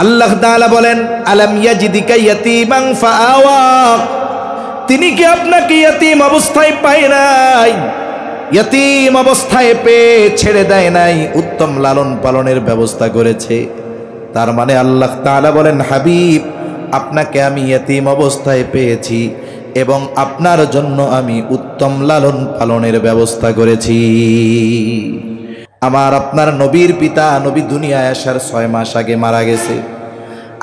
আল্লাহ তাআলা বলেন, আলাম ইয়াজিদিকা ইয়াতীমান ফাআওয়া, তিনি কি আপনাকে ইয়াতীম অবস্থায় পায় নাই? ইয়াতীম অবস্থায় পেয়ে ছেড়ে দেয় নাই, উত্তম লালন পালনের ব্যবস্থা করেছে। তার মানে আল্লাহ তাআলা বলেন, হাবিব আপনাকে আমি ইয়াতীম অবস্থায় পেয়েছি এবং আপনার জন্য আমি উত্তম লালন পালনের ব্যবস্থা করেছি। আমার আপনার নবীর পিতা নবী দুনিয়ায় আসার 6 মাস আগে মারা গেছে।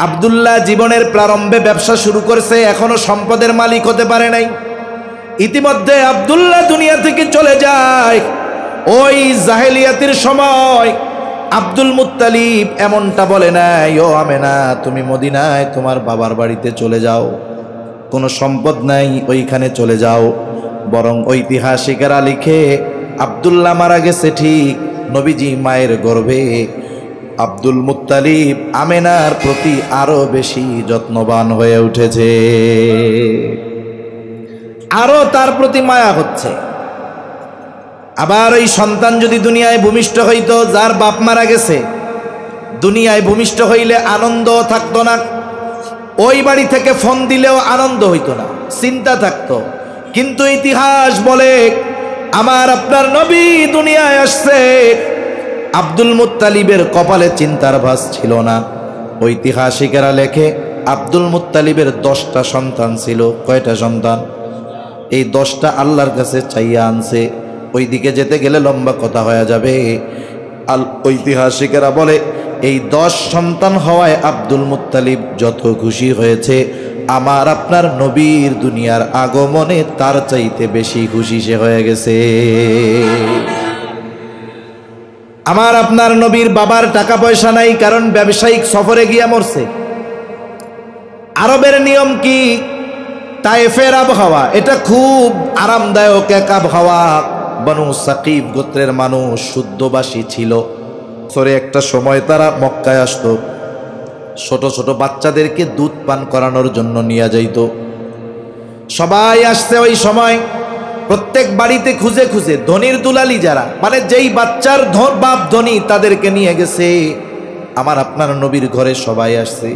আব্দুল্লাহ জীবনের প্রারম্ভে ব্যবসা শুরু করছে, এখনো সম্পদের মালিক হতে পারে নাই। ইতিমধ্যে আব্দুল্লাহ দুনিয়া থেকে চলে যায়। ওই জাহেলিয়াতের সময় আব্দুল মুত্তালিব এমনটা বলে নাই, ও আমেনা তুমি মদিনায় তোমার বাবার বাড়িতে চলে যাও, কোনো সম্পদ নাই ওইখানে চলে যাও। বরং ঐতিহাসিকেরা লিখে আব্দুল্লাহ মারা গেছে ঠিক, নবীজি মায়ের গর্ভে আব্দুল মুত্তালিব আমেনার প্রতি আরো বেশি যত্নবান হয়ে উঠেছে, আরো তার প্রতি মায়া হচ্ছে। আবার ওই সন্তান যদি দুনিয়ায় ভূমিষ্ঠ হইতো, যার বাপ মারা গেছে, দুনিয়ায় ভূমিষ্ঠ হইলে আনন্দ থাকতো না, ওই বাড়ি থেকে ফোন দিলেও আনন্দ হইতো না, চিন্তা থাকতো। কিন্তু ইতিহাস বলে আমার আপনার নবী দুনিয়ায় আসছে, আব্দুল মুত্তালিবের কপালে চিন্তার ভাঁজ ছিল না। ঐতিহাসিকেরা লেখে আব্দুল মুত্তালিবের 10টা সন্তান ছিল। কয়টা সন্তান? এই 10টা আল্লাহর কাছে চাইয়া আনছে। ওই দিকে যেতে গেলে লম্বা কথা হয়ে যাবে। ঐতিহাসিকেরা বলে এই 10 সন্তান হওয়ায় আব্দুল মুত্তালিব যত খুশি হয়েছে, আমার আপনার নবীর দুনিয়ার আগমনে তার চাইতে বেশি খুশি সে হয়ে গেছে। আমার আপনার নবীর বাবার টাকা পয়সা নাই, কারণ ব্যবসায়িক সফরে গিয়া মরছে। আরবের নিয়ম কি? তায়েফের আবহাওয়া এটা খুব আরামদায়ক এক আবহাওয়া। বনু সাকিব গোত্রের মানুষ শুদ্ধবাসী ছিল। সরে একটা সময় তারা মক্কায় আসতো, ছোট ছোট বাচ্চাদেরকে দুধ পান করানোর জন্য নিয়ে যাইত। সবাই আসছে ওই সময়, প্রত্যেক বাড়িতে খুঁজে খুঁজে ধনির দুলালি যারা, মানে যেই বাচ্চার বাপ ধনী, তাদেরকে নিয়ে গেছে। আমার আপনার নবীর ঘরে সবাই আসছে,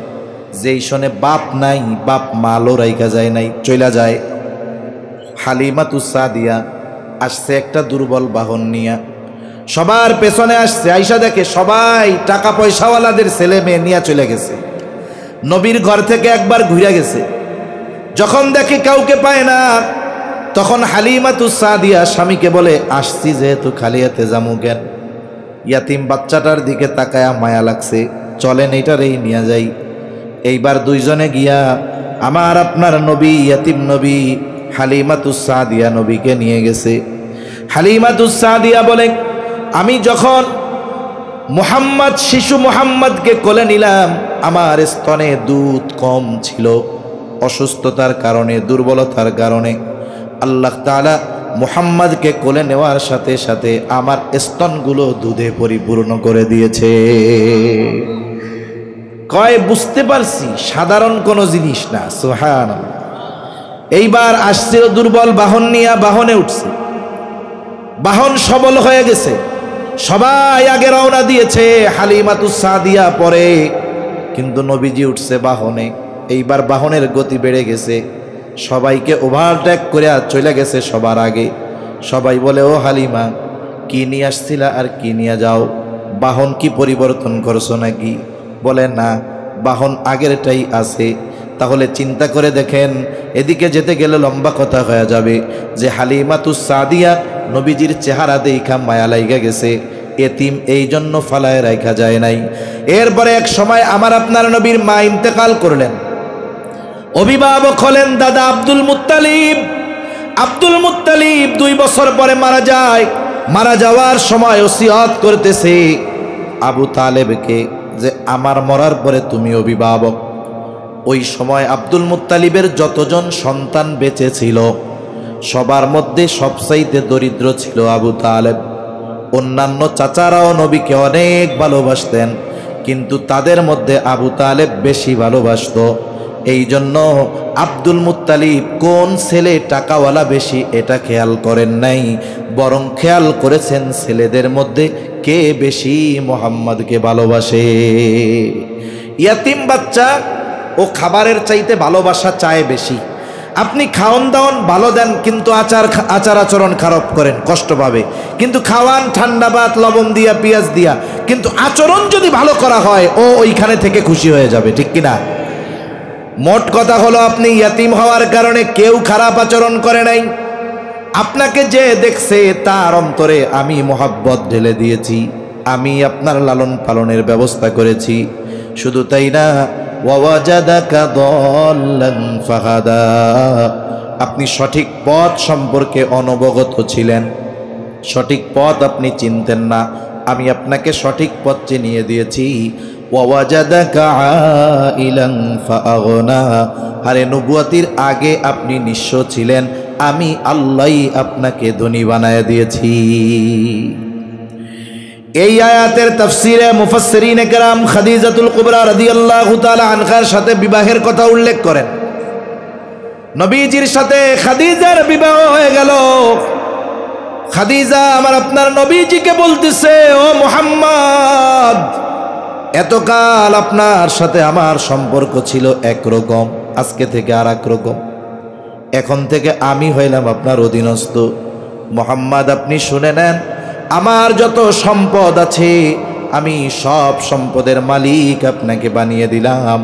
যেই শোনে বাপ নাই, বাপ মালও রাইখা যায় নাই, চইলা যায়। হালিমাতুস সাদিয়া আসছে একটা দুর্বল বাহন নিয়া, সবার পেছনে আসছে। আইসা দেখে সবাই টাকা পয়সাওয়ালাদের ছেলে মেয়ে নিয়ে চলে গেছে। নবীর ঘর থেকে একবার ঘুরে গেছে, যখন দেখে কাউকে পায় না, তখন হালিমাতুস সাদিয়া স্বামীকে বলে, আসছি যেহেতু খালি হাতে যামু কেন? ইয়াতিম বাচ্চাটার দিকে তাকায়া মায়া লাগছে, চলেন এইটারেই নিয়ে যাই। এইবার দুইজনে গিয়া আমার আপনার নবী, ইয়াতিম নবী হালিমাতুস সাদিয়া নবীকে নিয়ে গেছে। হালিমাতুস সাদিয়া বলে, আমি যখন মুহাম্মদ, শিশু মুহাম্মদকে কোলে নিলাম, আমার স্তনে দুধ কম ছিল, অসুস্থতার কারণে, দুর্বলতার কারণে আল্লাহ তাআলা মুহাম্মদকে কোলে নেওয়ার সাথে সাথে আমার স্তনগুলো দুধে পরিপূর্ণ করে দিয়েছে। কয় বুঝতে পারছি সাধারণ কোনো জিনিস না। সুবহানাল্লাহ। এইবার আসছে দুর্বল বাহন নিয়ে, বাহনে উঠছে, বাহন সবল হয়ে গেছে, সবাই আগে রওনা দিয়েছে, হালিমাতুস সাদিয়া পরে, কিন্তু নবীজি উঠছে বাহনে। এইবার বাহনের গতি বেড়ে গেছে, সবাইকে ওভারটেক করে চলে গেছে সবার আগে। সবাই বলে, ও হালিমা কি নিয়ে আসছিলা আর কি নিয়ে যাও? বাহন কি পরিবর্তন করছো নাকি? বলে না, বাহন আগেরটাই আছে। তাহলে চিন্তা করে দেখেন, এদিকে যেতে গেলে লম্বা কথা হয়ে যাবে, যে হালিমাতুস সাদিয়া নবীজির চেহারা দেখা মায়া লাইগা গেছে, এতিম এই জন্য ফালায় রাখা যায় নাই। এরপরে এক সময় আমার আপনার নবীর মা ইন্তেকাল করলেন, অভিভাবক হলেন দাদা আব্দুল মুত্তালিব। আব্দুল মুত্তালিব 2 বছর পরে মারা যায়। মারা যাওয়ার সময় ওসিয়ত করতেছে আবু তালেবকে যে আমার মরার পরে তুমি অভিভাবক। ওই সময় আব্দুল মুত্তালিবের যতজন সন্তান বেঁচে ছিল, সবার মধ্যে সবচাইতে দরিদ্র ছিল আবু তালেব। অন্যান্য চাচারাও নবীকে অনেক ভালোবাসতেন, কিন্তু তাদের মধ্যে আবু তালেব বেশি ভালোবাসত। এই জন্য আব্দুল মুত্তালিব কোন ছেলে টাকাওয়ালা বেশি এটা খেয়াল করেন নাই, বরং খেয়াল করেছেন ছেলেদের মধ্যে কে বেশি মুহাম্মদকে ভালোবাসে। ইয়াতিম বাচ্চা ও খাবারের চাইতে ভালোবাসা চায় বেশি। আপনি খাওয়ান দাওয়ান ভালো দেন, কিন্তু আচার আচরণ খারাপ করেন, কষ্ট পাবে। কিন্তু খাওয়ান ঠান্ডা ভাত লবণ দিয়া পেঁয়াজ দিয়া, কিন্তু আচরণ যদি ভালো করা হয় ও ওইখানে থেকে খুশি হয়ে যাবে, ঠিক কিনা? মোট কথা হলো, আপনি ইয়াতিম হওয়ার কারণে কেউ খারাপ আচরণ করে নাই। আপনাকে যে দেখছে তার অন্তরে আমি মোহাব্বত ঢেলে দিয়েছি, আমি আপনার লালন পালনের ব্যবস্থা করেছি। শুধু তাই না, ওয়াজাদাকা দাল্লান ফাহাদা, আপনি সঠিক পথ সম্পর্কে অনবগত ছিলেন, সঠিক পথ আপনি চিনতেন না, আমি আপনাকে সঠিক পথ চিনিয়ে দিয়েছি। ওয়াজাদাকা আইলান ফাআগনা, আরে নবুয়তির আগে আপনি নিঃস্ব ছিলেন, আমি আল্লাহই আপনাকে ধনী বানায় দিয়েছি। এই আয়াতের তাফসিরে মুফাসসিরিনে কেরাম খাদিজাতুল কুবরা রাদিয়াল্লাহু তাআলা আনহার সাথে বিবাহের কথা উল্লেখ করেন। নবীজির সাথে খাদিজার বিবাহ হয়ে গেল। খাদিজা আমার আপনার নবীজিকে বলতেছে, ও মুহাম্মদ, এতকাল আপনার সাথে আমার সম্পর্ক ছিল একরকম, আজকে থেকে আর এক রকম। এখন থেকে আমি হইলাম আপনার অধীনস্থ। মুহাম্মদ, আপনি শুনে নেন, আমার যত সম্পদ আছে আমি সব সম্পদের মালিক আপনাকে বানিয়ে দিলাম।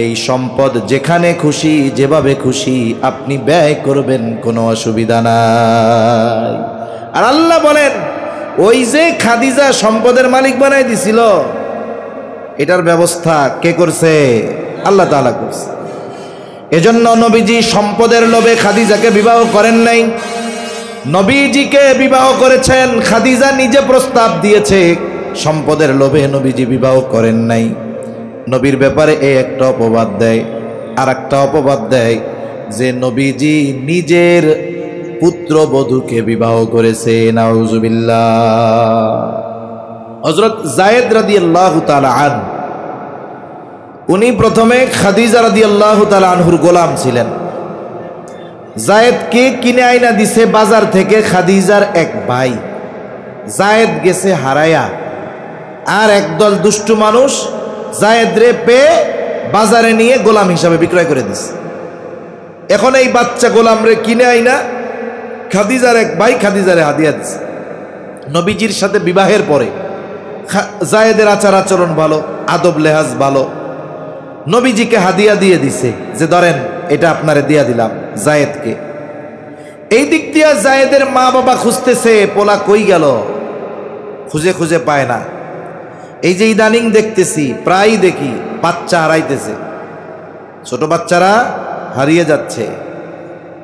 এই সম্পদ যেখানে খুশি যেভাবে খুশি আপনি ব্যয় করবেন, কোনো অসুবিধা নাই। আর আল্লাহ বলেন, ওই যে খাদিজা সম্পদের মালিক বানাই দিছিল, এটার ব্যবস্থা কে করছে? আল্লাহ তাআলা করছে। এজন্য নবীজি সম্পদের লোভে খাদিজাকে বিবাহ করেন নাই, নবীজিকে বিবাহ করেছেন। খাদিজা নিজে প্রস্তাব দিয়েছে, সম্পদের লোভে নবীজি বিবাহ করেন নাই। নবীর ব্যাপারে এই একটা অপবাদ দেয়, আর একটা অপবাদ দেয় যে নবীজি নিজের পুত্রবধূকে বিবাহ করেছে। নাউজুবিল্লাহ। হযরত যায়েদ রাদিয়াল্লাহু তাআলা আনহু, উনি প্রথমে খাদিজা রাদিয়াল্লাহু তাআলা আনহুর গোলাম ছিলেন। যায়েদকে কিনে আইনা দিছে বাজার থেকে খাদিজার এক ভাই। যায়েদ গেছে হারায়া, আর একদল দুষ্টু মানুষ যায়েদ রে পেয়ে বাজারে নিয়ে গোলাম হিসাবে বিক্রয় করে দিছে। এখন এই বাচ্চা গোলাম রে কিনে আইনা খাদিজার এক ভাই খাদিজারে হাদিয়া দিছে। নবীজির সাথে বিবাহের পরে যায়েদের আচার আচরণ ভালো, আদব লেহাজ ভালো, নবীজিকে হাদিয়া দিয়ে দিছে যে ধরেন এটা আপনারে দিয়া দিলাম যায়েদকে। এই দিক দিয়া যায়েদের মা বাবা খুঁজতেছে, পোলা কই গেল, খুঁজে খুঁজে পায় না। এই যে ইদানিং দেখতেছি, প্রায় দেখি বাচ্চা হারাইতেছে, ছোট বাচ্চারা হারিয়ে যাচ্ছে,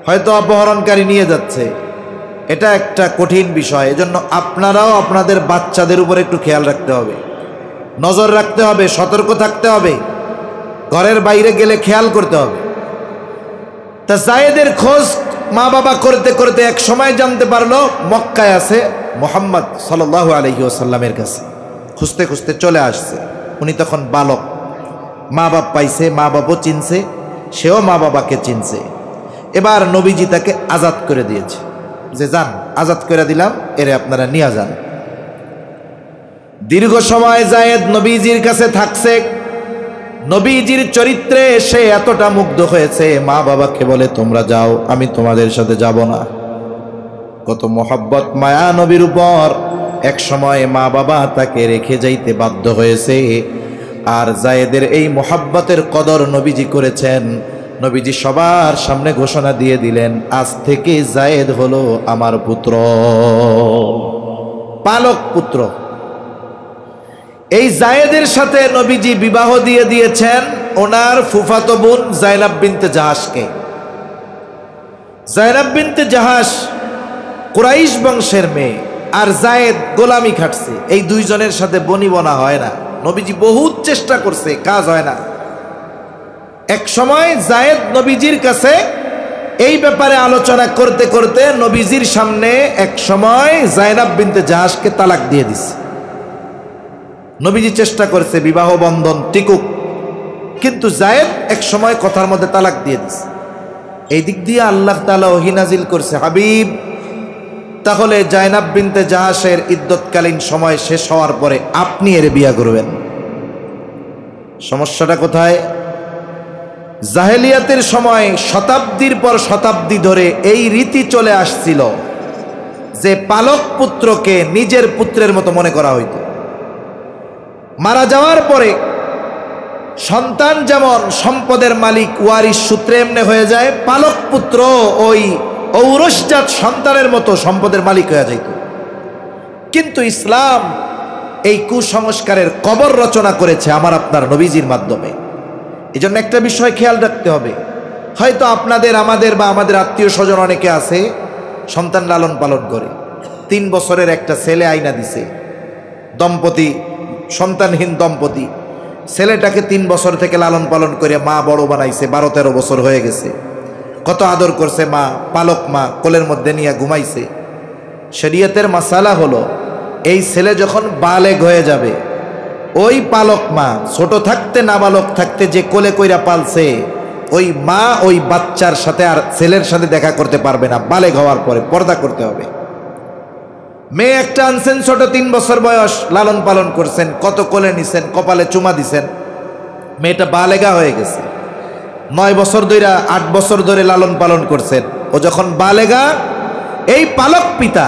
হয়তো অপহরণকারী নিয়ে যাচ্ছে। এটা একটা কঠিন বিষয়। এজন্য আপনারাও আপনাদের বাচ্চাদের উপর একটু খেয়াল রাখতে হবে, নজর রাখতে হবে, সতর্ক থাকতে হবে, ঘরের বাইরে গেলে খেয়াল করতে হবে। তা যায়েদের খোঁজ মা বাবা করতে করতে এক সময় জানতে পারলো মক্কায় আছে মুহাম্মদ সাল্লাল্লাহু আলাইহি ওয়াসাল্লামের কাছে। খুঁজতে খুঁজতে চলে আসছে। উনি তখন বালক, মা বাপ পাইছে, মা বাবাও চিনছে, সেও মা বাবাকে চিনছে। এবার নবীজি তাকে আজাদ করে দিয়েছে, যে যান, আজাদ করে দিলাম, এরে আপনারা নিয়ে যান। দীর্ঘ সময় যায়েদ নবীজির কাছে থাকছে। নবীজির চরিত্রে সে এতটা মুগ্ধ হয়েছে, মা বাবাকে বলে তোমরা যাও, আমি তোমাদের সাথে যাব না। কত মোহাব্বত মায়া নবীর উপর। এক সময় মা বাবা তাকে রেখে যাইতে বাধ্য হয়েছে। আর যায়েদের এই মোহাব্বতের কদর নবীজি করেছেন। নবীজি সবার সামনে ঘোষণা দিয়ে দিলেন, আজ থেকে যায়েদ হলো আমার পুত্র, পালক পুত্র। এই যায়েদের সাথে নবীজি বিবাহ দিয়ে দিয়েছেন ওনার ফুফাতো বোন যায়নাব বিনতে জাহাশকে। যায়নাব বিনতে জাহাশ কুরাইশ বংশের মেয়ে, আর যায়েদ গোলামি খাটছে। এই দুইজনের সাথে বনিবনা হয় না। নবীজি বহুত চেষ্টা করছে, কাজ হয় না। এক সময় যায়েদ নবীজির কাছে এই ব্যাপারে আলোচনা করতে করতে নবীজির সামনে এক সময় যায়নাব বিনতে জাহাশকে তালাক দিয়ে দিছে। নবীজি চেষ্টা করেছে বিবাহ বন্ধন টিকুক, কিন্তু যায়েদ এক সময় কথার মধ্যে তালাক দিয়ে দিছে। এই দিক দিয়ে আল্লাহ তাআলা ওহী নাজিল করছে, হাবিব, তাহলে যায়নাব বিনতে জাহাশের ইদ্যতকালীন সময় শেষ হওয়ার পরে আপনি এর বিয়ে করবেন। সমস্যাটা কোথায়? জাহেলিয়াতের সময় শতাব্দীর পর শতাব্দী ধরে এই রীতি চলে আসছিল যে পালক পুত্রকে নিজের পুত্রের মতো মনে করা হইত। মারা যাওয়ার পরে সন্তান যেমন সম্পদের মালিক ওয়ারিশ সূত্রে এমনি হয়ে যায়, পালক পুত্র ওই ঔরসজাত সন্তানের মতো সম্পদের মালিক হয়ে যাইত। কিন্তু ইসলাম এই কুসংস্কারের কবর রচনা করেছে আমার আপনার নবীজির মাধ্যমে। এই জন্য একটা বিষয় খেয়াল রাখতে হবে, হয়তো আপনাদের আমাদের বা আমাদের আত্মীয় স্বজন অনেকে আছে সন্তান লালন পালন করে, 3 বছরের একটা ছেলে আইনা দিছে, দম্পতি সন্তানহীন দম্পতি, ছেলেটাকে 3 বছর থেকে লালন পালন করে মা বড় বানাইছে, 12-13 বছর হয়ে গেছে, কত আদর করছে মা, পালক মা কোলের মধ্যে নিয়ে ঘুমাইছে। শরীয়তের মাসালা হলো এই ছেলে যখন বালেগ হয়ে যাবে, ওই পালক মা ছোট থাকতে নাবালক থাকতে যে কোলে কইরা পালছে, ওই মা ওই বাচ্চার সাথে আর ছেলের সাথে দেখা করতে পারবে না। বালেগ হওয়ার পরে পর্দা করতে হবে। মেয়ে একটা আনছেন ছোট 3 বছর বয়স, লালন পালন করছেন, কত কোলে নিছেন, কপালে চুমা দিছেন, মেয়েটা বালেগা হয়ে গেছে। 9 বছর ধরে 8 বছর ধরে লালন পালন করছেন, ও যখন বালেগা, এই পালক পিতা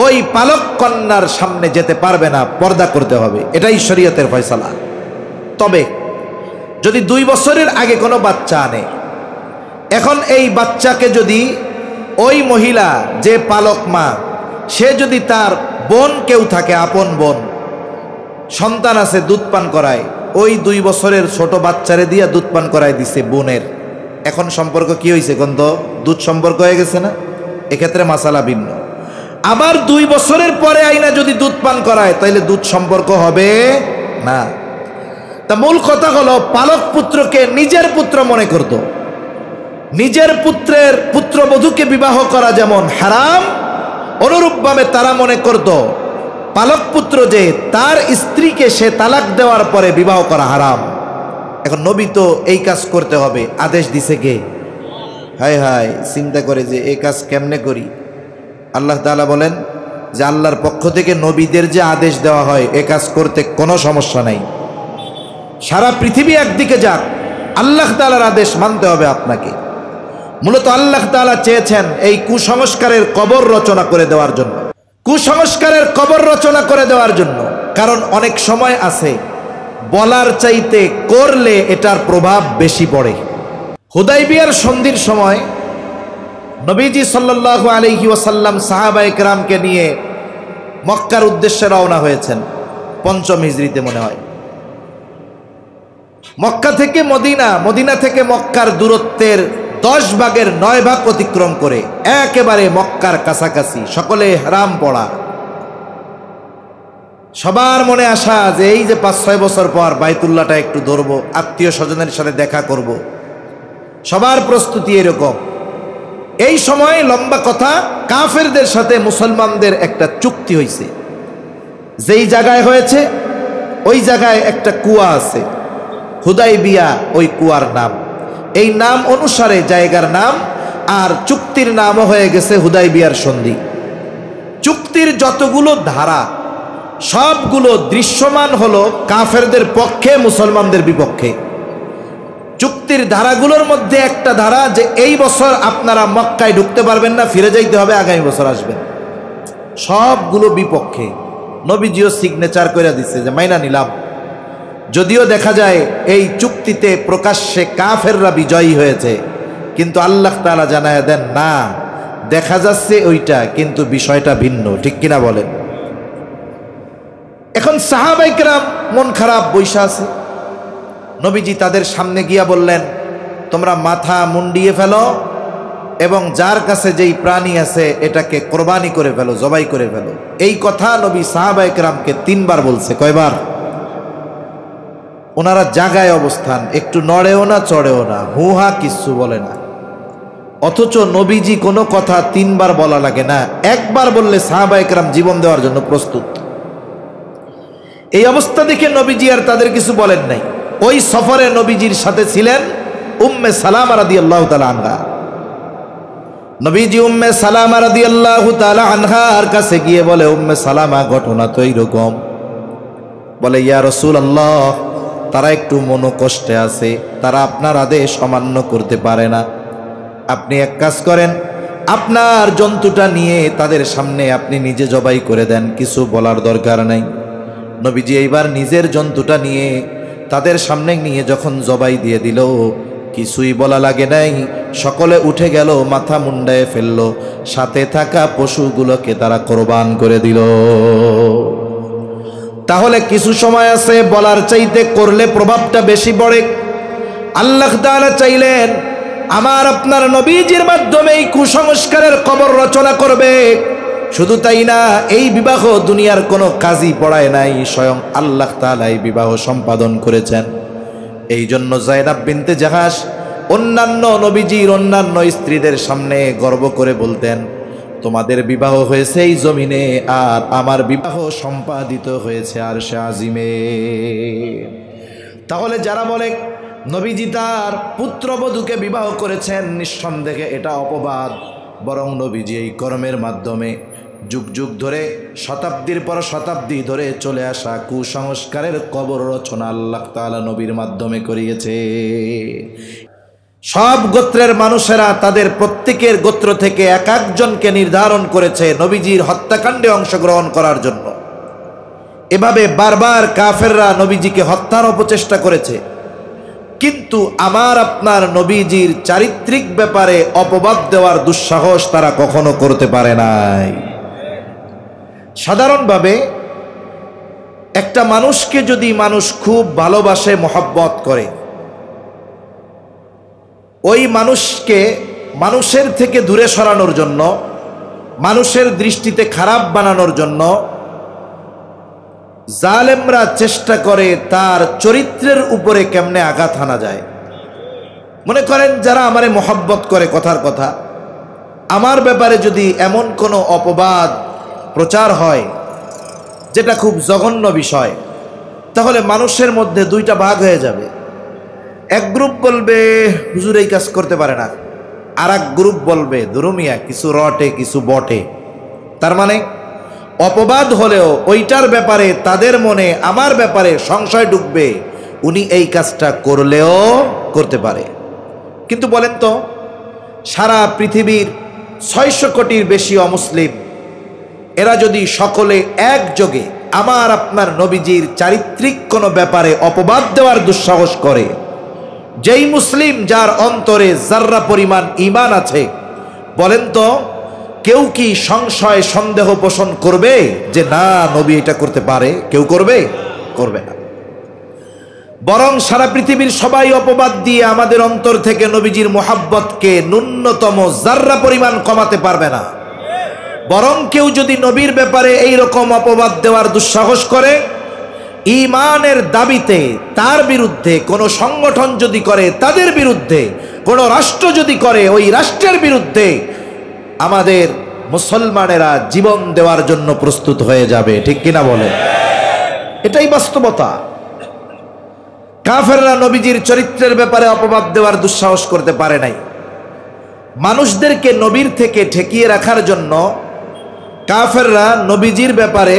ওই পালক কন্যার সামনে যেতে পারবে না, পর্দা করতে হবে। এটাই শরীয়তের ফয়সালা। তবে যদি 2 বছরের আগে কোনো বাচ্চা আনে, এখন এই বাচ্চাকে যদি ওই মহিলা যে পালক মা, সে যদি তার বোন কেউ থাকে, আপন বোন সন্তান আছে, দুধ পান করায়, ওই 2 বছরের ছোট বাচ্চারে দিয়া দুধ পান করায় দিছে বোনের, এখন সম্পর্ক কি হয়েছে? গন্ধ দুধ সম্পর্ক হয়ে গেছে না? এক্ষেত্রে মাসালা ভিন্ন। আবার 2 বছরের পরে আইনা যদি দুধ পান করায়, তাইলে দুধ সম্পর্ক হবে না। তা মূল কথা হলো, পালক পুত্রকে নিজের পুত্র মনে করত। নিজের পুত্রের পুত্রবধূকে বিবাহ করা যেমন হারাম, অনুরূপভাবে তারা মনে করত পালক পুত্র যে তার স্ত্রীকে সে তালাক দেওয়ার পরে বিবাহ করা হারাম। এখন নবী তো এই কাজ করতে হবে, আদেশ দিছে কে? হায় হায়, চিন্তা করে যে এই কাজ কেমনে করি। আল্লাহ তাআলা বলেন যে আল্লাহর পক্ষ থেকে নবীদের যে আদেশ দেওয়া হয়, এ কাজ করতে কোনো সমস্যা নাই। সারা পৃথিবী একদিকে যাক, আল্লাহ তাআলার আদেশ মানতে হবে আপনাকে। মূলত আল্লাহ তাআলা চেয়েছেন এই কুসংস্কারের কবর রচনা করে দেওয়ার জন্য, কুসংস্কারের কবর রচনা করে দেওয়ার জন্য। কারণ অনেক সময় আছে বলার চাইতে করলে এটার প্রভাব বেশি পড়ে। হুদাইবিয়ার সন্ধির সময় নবীজি সাল্লাল্লাহু আলাইহি ওয়াসাল্লাম সাহাবায়ে কেরামকে নিয়ে মক্কার উদ্দেশ্যে রওনা হয়েছেন 5ম হিজরিতে মনে হয়। মক্কা থেকে মদিনা, মদিনা থেকে মক্কার দূরত্বের 10 ভাগের 9 ভাগ অতিক্রম করে একেবারে মক্কার কাছাকাছি, সকলে হারাম পড়া। সবার মনে আশা যে এই যে 5-6 বছর পর বাইতুল্লাহটা একটু ধরবো, আত্মীয় স্বজনের সাথে দেখা করব, সবার প্রস্তুতি এরকম। এই সময় লম্বা কথা, কাফেরদের সাথে মুসলমানদের একটা চুক্তি হয়েছে। যেই জায়গায় হয়েছে ওই জায়গায় একটা কুয়া আছে, হুদাইবিয়া ওই কুয়ার নাম। এই নাম অনুসারে জায়গার নাম, আর চুক্তির নামও হয়ে গেছে হুদাইবিয়ার সন্ধি। চুক্তির যতগুলো ধারা সবগুলো দৃশ্যমান হলো কাফেরদের পক্ষে, মুসলমানদের বিপক্ষে। চুক্তির ধারাগুলোর মধ্যে একটা ধারা যে এই বছর আপনারা মক্কায় ঢুকতে পারবেন না, ফিরে যাইতে হবে, আগামী বছর আসবেন। সবগুলো বিপক্ষে। নবীজিও সিগনেচার করে দিচ্ছে যে মাইনা নিলাম। যদিও দেখা যায় এই চুক্তিতে প্রকাশ্যে কাফেররা বিজয়ী হয়েছে, কিন্তু আল্লাহ তাআলা জানায় দেন না, দেখা যাচ্ছে ওইটা, কিন্তু বিষয়টা ভিন্ন। ঠিক কিনা বলেন? এখন সাহাবায়ে কেরাম মন খারাপ বৈশা আছে। নবীজি তাদের সামনে গিয়া বললেন, তোমরা মাথা মুন্ডিয়ে ফেলো এবং যার কাছে যেই প্রাণী আছে এটাকে কোরবানি করে ফেলো, জবাই করে ফেলো। এই কথা নবী সাহাবায়ে কেরামকে 3 বার বলছে। কয়বার? ওনারা জাগায় অবস্থান, একটু নড়েও না চড়েও না, হুহা কিচ্ছু বলে না। অথচ নবীজি কোনো কথা 3 বার বলা লাগে না, একবার বললে সাহাবায়ে কেরাম জীবন দেওয়ার জন্য প্রস্তুত। এই অবস্থা দেখে নবীজি আর তাদের কিছু বলেন নাই। ওই সফরে নবীজির সাথে ছিলেন উম্মে সালামা রাদিয়াল্লাহু তাআলা আনহা। নবীজি উম্মে সালামা রাদিয়াল্লাহু তাআলা আনহার কাছে গিয়ে বলে, উম্মে সালামা ঘটনা তো এইরকম। বলে, ইয়া রাসূলুল্লাহ, তারা একটু মনোকষ্টে আছে, তারা আপনার আদেশ অমান্য করতে পারে না। আপনি এক কাজ করেন, আপনার জন্তুটা নিয়ে তাদের সামনে আপনি নিজে জবাই করে দেন, কিছু বলার দরকার নাই। নবীজি এইবার নিজের জন্তুটা নিয়ে তাদের সামনে নিয়ে যখন জবাই দিয়ে দিল, কিছুই বলা লাগে নাই, সকলে উঠে গেল, মাথা মুন্ডায় ফেলল, সাথে থাকা পশুগুলোকে তারা কোরবান করে দিল। তাহলে কিছু সময় আছে, বলার চাইতে করলে প্রভাবটা বেশি পড়ে। আল্লাহ তাআলা চাইলেন আমার আপনার নবীজির মাধ্যমে এই কুসংস্কারের কবর রচনা করবে। শুধু তাই না, এই বিবাহ দুনিয়ার কোনো কাজী পড়ায় নাই, স্বয়ং আল্লাহ তাআলা এই বিবাহ সম্পাদন করেছেন। এই জন্য যায়েনাব বিনতে জাহাশ অন্যান্য নবীজির অন্যান্য স্ত্রীদের সামনে গর্ব করে বলতেন, তোমাদের বিবাহ হয়েছে এই জমিনে, আর আমার বিবাহ সম্পাদিত হয়েছে আরশে আজিমে। তাহলে যারা বলে নবীজি তার পুত্রবধূকে বিবাহ করেছেন, নিঃসন্দেহে এটা অপবাদ। বরং নবীজি এই কর্মের মাধ্যমে যুগ যুগ ধরে, শতাব্দীর পর শতাব্দী ধরে চলে আসা কুসংস্কারের কবর রচনা আল্লাহ তাআলা নবীর মাধ্যমে করিয়েছে। সব গোত্রের মানুষেরা তাদের প্রত্যেকের গোত্র থেকে এক একজনকে নির্ধারণ করেছে নবীজির হত্যাকাণ্ডে অংশগ্রহণ করার জন্য। এভাবে বারবার কাফেররা নবীজিকে হত্যার অপচেষ্টা করেছে, কিন্তু আমার আপনার নবীজির চারিত্রিক ব্যাপারে অপবাদ দেওয়ার দুঃসাহস তারা কখনো করতে পারে নাই। সাধারণভাবে একটা মানুষকে যদি মানুষ খুব ভালোবাসে, মহব্বত করে, ওই মানুষকে মানুষের থেকে দূরে সরানোর জন্য, মানুষের দৃষ্টিতে খারাপ বানানোর জন্য জালেমরা চেষ্টা করে তার চরিত্রের উপরে কেমনে আঘাত হানা যায়। মনে করেন যারা আমারে মহব্বত করে, কথার কথা, আমার ব্যাপারে যদি এমন কোনো অপবাদ প্রচার হয় যেটা খুব জঘন্য বিষয়, তাহলে মানুষের মধ্যে দুইটা ভাগ হয়ে যাবে। এক গ্রুপ বলবে হুজুর এই কাজ করতে পারে না, আর এক গ্রুপ বলবে দুরুমিয়া কিছু রটে কিছু বটে। তার মানে অপবাদ হলেও ওইটার ব্যাপারে তাদের মনে আমার ব্যাপারে সংশয় ঢুকবে, উনি এই কাজটা করলেও করতে পারে। কিন্তু বলেন তো, সারা পৃথিবীর 600 কোটির বেশি অমুসলিম, এরা যদি সকলে একযোগে আমার আপনার নবীজির চারিত্রিক কোনো ব্যাপারে অপবাদ দেওয়ার দুঃসাহস করে, যেই মুসলিম যার অন্তরে যার্রা পরিমাণ ঈমান আছে, বলেন তো কেউ কি সংশয় সন্দেহ পোষণ করবে যে না নবী এটা করতে পারে? কেউ করবে? করবে না। বরং সারা পৃথিবীর সবাই অপবাদ দিয়ে আমাদের অন্তর থেকে নবীজির মোহাব্বতকে ন্যূনতম যার্রা পরিমাণ কমাতে পারবে না। বরং কেউ যদি নবীর ব্যাপারে এই রকম অপবাদ দেওয়ার দুঃসাহস করে, ঈমানের দাবিতে তার বিরুদ্ধে কোনো সংগঠন যদি করে, তাদের বিরুদ্ধে কোনো রাষ্ট্র যদি করে, ওই রাষ্ট্রের বিরুদ্ধে আমাদের মুসলমানেরা জীবন দেওয়ার জন্য প্রস্তুত হয়ে যাবে। ঠিক কিনা বলে? এটাই বাস্তবতা। কাফেররা নবীজির চরিত্রের ব্যাপারে অপবাদ দেওয়ার দুঃসাহস করতে পারে নাই। মানুষদেরকে নবীর থেকে ঠেকিয়ে রাখার জন্য কাফেররা নবীজির ব্যাপারে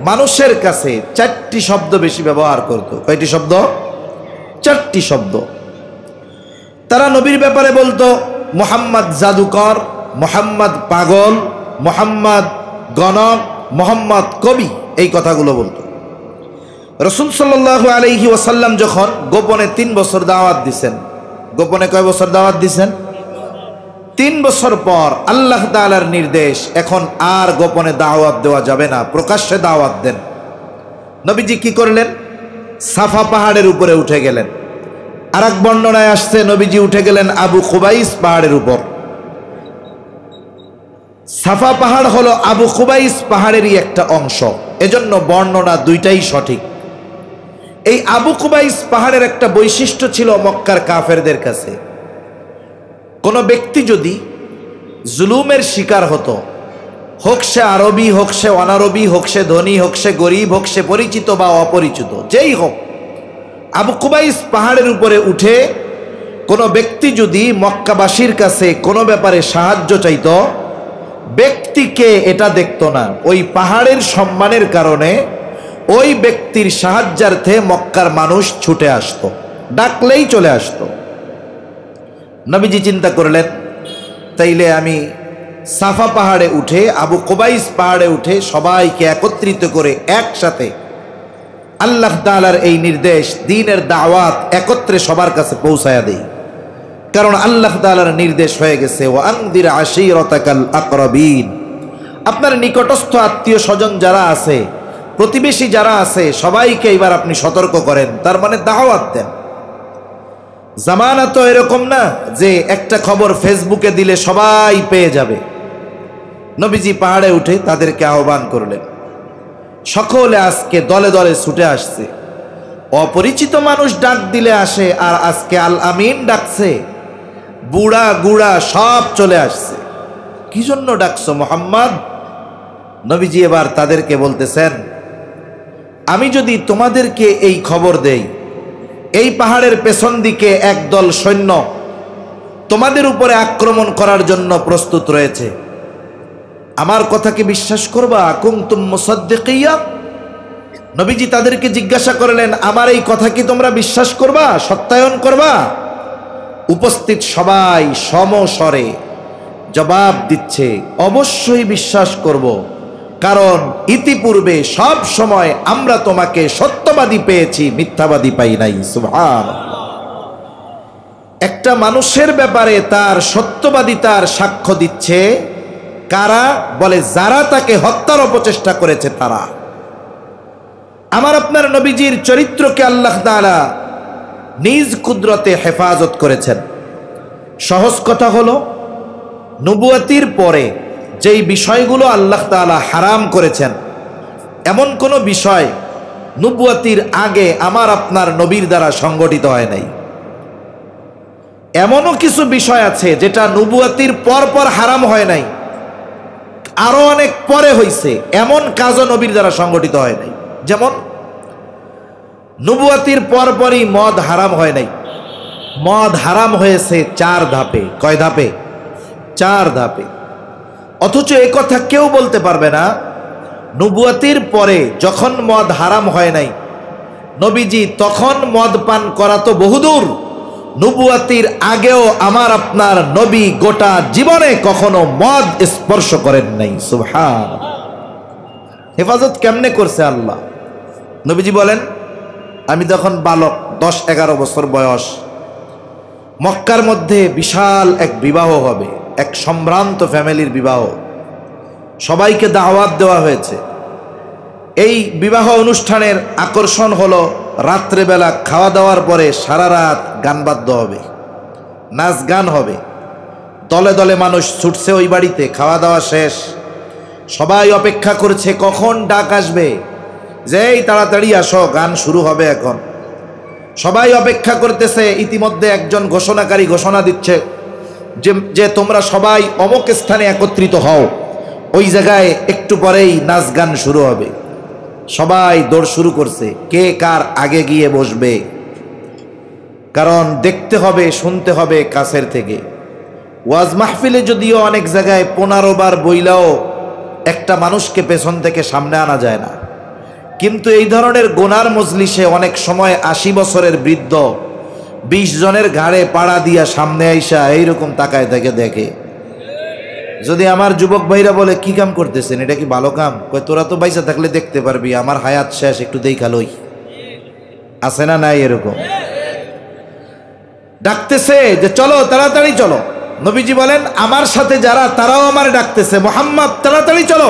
মানুষের কাছে 4টি শব্দ বেশি ব্যবহার করত। কয়টি শব্দ? 4টি শব্দ। তারা নবীর ব্যাপারে বলতো মুহাম্মদ জাদুকর, মুহাম্মদ পাগল, মুহাম্মদ গণক, মুহাম্মদ কবি, এই কথাগুলো বলতো। রাসূল সাল্লাল্লাহু আলাইহি ওয়াসাল্লাম যখন গোপনে 3 বছর দাওয়াত দিছেন, গোপনে কয় বছর দাওয়াত দিছেন? 3 বছর পর আল্লাহ তাআলার নির্দেশ, এখন আর গোপনে দাওয়াত দেওয়া যাবে না, প্রকাশ্যে দাওয়াত দেন। নবীজি কি করলেন? সাফা পাহাড়ের উপরে উঠে গেলেন। আর এক বর্ণনায় আসছে নবীজি উঠে গেলেন আবু কুবাইস পাহাড়ের উপর। সাফা পাহাড় হলো আবু কুবাইস পাহাড়েরই একটা অংশ, এজন্য বর্ণনা দুইটাই সঠিক। এই আবু কুবাইস পাহাড়ের একটা বৈশিষ্ট্য ছিল মক্কার কাফেরদের কাছে। কোনো ব্যক্তি যদি জুলুমের শিকার হতো, হোক সে আরবি, হোক সে অনারবি, হোক সে ধনী, হোক সে গরিব, হোক সে পরিচিত বা অপরিচিত, যেই হোক, আবু কুবাইস পাহাড়ের উপরে উঠে কোনো ব্যক্তি যদি মক্কাবাসীর কাছে কোনো ব্যাপারে সাহায্য চাইত, ব্যক্তিকে এটা দেখতো না, ওই পাহাড়ের সম্মানের কারণে ওই ব্যক্তির সাহায্যার্থে মক্কার মানুষ ছুটে আসতো, ডাকলেই চলে আসতো। নবীজি চিন্তা করলেন, তাইলে আমি সাফা পাহাড়ে উঠে, আবু কুবাইস পাহাড়ে উঠে সবাইকে একত্রিত করে একসাথে আল্লাহ তাআলার এই নির্দেশ, দ্বীনের দাওয়াত একত্রে সবার কাছে পৌঁছায়া দেই। কারণ আল্লাহ তাআলার নির্দেশ হয়ে গেছে, ওয়া আনদির আশীরাতাকাল আকরাবিন, আপনার নিকটস্থ আত্মীয় স্বজন যারা আছে, প্রতিবেশী যারা আছে, সবাইকে এবার আপনি সতর্ক করেন, তার মানে দাওয়াত দেন। জামানা তো এরকম না যে একটা খবর ফেসবুকে দিলে সবাই পেয়ে যাবে। নবীজি পাহাড়ে উঠে তাদেরকে আহ্বান করলেন। সকলে আজকে দলে দলে ছুটে আসছে। অপরিচিত মানুষ ডাক দিলে আসে, আর আজকে আল আমিন ডাকছে, বুড়া গুড়া সব চলে আসছে। কি জন্য ডাকছো মুহাম্মদ? নবীজি এবার তাদেরকে বলতেছেন, আমি যদি তোমাদেরকে এই খবর দেই, এই পাহাড়ের পেছন দিকে একদল সৈন্য তোমাদের উপরে আক্রমণ করার জন্য প্রস্তুত রয়েছে, আমার কথা কি বিশ্বাস করবা? কুনতুম মুসাদ্দিকিয়া? নবীজি তাদেরকে জিজ্ঞাসা করলেন, আমার এই কথা কি তোমরা বিশ্বাস করবা, সত্যায়ন করবা? উপস্থিত সবাই সমস্বরে জবাব দিচ্ছে, অবশ্যই বিশ্বাস করব, কারণ ইতিপূর্বে সব সময় আমরা তোমাকে সত্যবাদী পেয়েছি, মিথ্যাবাদী পাই নাই। সুবহানাল্লাহ। একটা মানুষের ব্যাপারে তার সত্যবাদিতার সাক্ষ্য দিচ্ছে কারা? বলে যারা তাকে হত্যার অপচেষ্টা করেছে তারা। আমার আপনার নবীজির চরিত্রকে আল্লাহ তাআলা নিজ কুদরতে হেফাজত করেছেন। সহজ কথা হলো, নবুয়তির পরে যেই বিষয়গুলো আল্লাহ তাআলা হারাম করেছেন, এমন কোনো বিষয় নবুয়তির আগে আমার আপনার নবীর দ্বারা সংগঠিত হয় নাই। এমনও কিছু বিষয় আছে যেটা নবুয়তির পর পর হারাম হয় নাই, আরো অনেক পরে হইছে, এমন কাজও নবীর দ্বারা সংগঠিত হয় নাই। যেমন নবুয়তির পরপরই মদ হারাম হয় নাই। মদ হারাম হয়েছে 4 ধাপে। কয় ধাপে? 4 ধাপে। অথচ এই কথা কেউ বলতে পারবে না নবুয়তির পরে যখন মদ হারাম হয় নাই, নবীজি তখন মদ পান করা তো বহুদূর, নবুয়তির আগেও আমার আপনার নবী গোটা জীবনে কখনো মদ স্পর্শ করেন নাই। সুবহানাল্লাহ। হেফাজত কেমনে করছে আল্লাহ? নবীজি বলেন, আমি তখন বালক, 10-11 বছর বয়স, মক্কার মধ্যে বিশাল এক বিবাহ হবে, এক সম্ভ্রান্ত ফ্যামিলির বিবাহ, সবাইকে দাওয়াত দেওয়া হয়েছে। এই বিবাহ অনুষ্ঠানের আকর্ষণ হলো রাত্রেবেলা খাওয়া দাওয়ার পরে সারা রাত গান বাদ্য হবে, নাচ গান হবে, দলে দলে মানুষ ছুটছে ওই বাড়িতে। খাওয়া দাওয়া শেষ, সবাই অপেক্ষা করছে কখন ডাক আসবে, যেই তাড়াতাড়ি আসো, গান শুরু হবে এখন। সবাই অপেক্ষা করতেছে। ইতিমধ্যে একজন ঘোষণাকারী ঘোষণা দিচ্ছে যে তোমরা সবাই অমুক স্থানে একত্রিত হও, ওই জায়গায় একটু পরেই নাচ গান শুরু হবে। সবাই দৌড় শুরু করছে, কে কার আগে গিয়ে বসবে, কারণ দেখতে হবে, শুনতে হবে কাছের থেকে। ওয়াজ মাহফিলে যদিও অনেক জায়গায় 15 বার বইলাও একটা মানুষকে পেছন থেকে সামনে আনা যায় না, কিন্তু এই ধরনের গোনার মজলিসে অনেক সময় 80 বছরের বৃদ্ধ 20 জনের ঘাড়ে পাড়া দিয়া সামনে আইসা এইরকম তাকায় থেকে দেখে। যদি আমার যুবক ভাইরা বলে, কি কাম করতেছেন, এটা কি ভালো কাম? কয়, তোরা তো বাইসা থাকলে দেখতে পারবি, আমার হায়াত শেষ, একটু দেখা লই। আছে না নাই এরকম? ডাকতেছে যে চলো, তাড়াতাড়ি চলো। নবীজি বলেন, আমার সাথে যারা, তারাও আমার ডাকতেছে, মুহাম্মদ তাড়াতাড়ি চলো,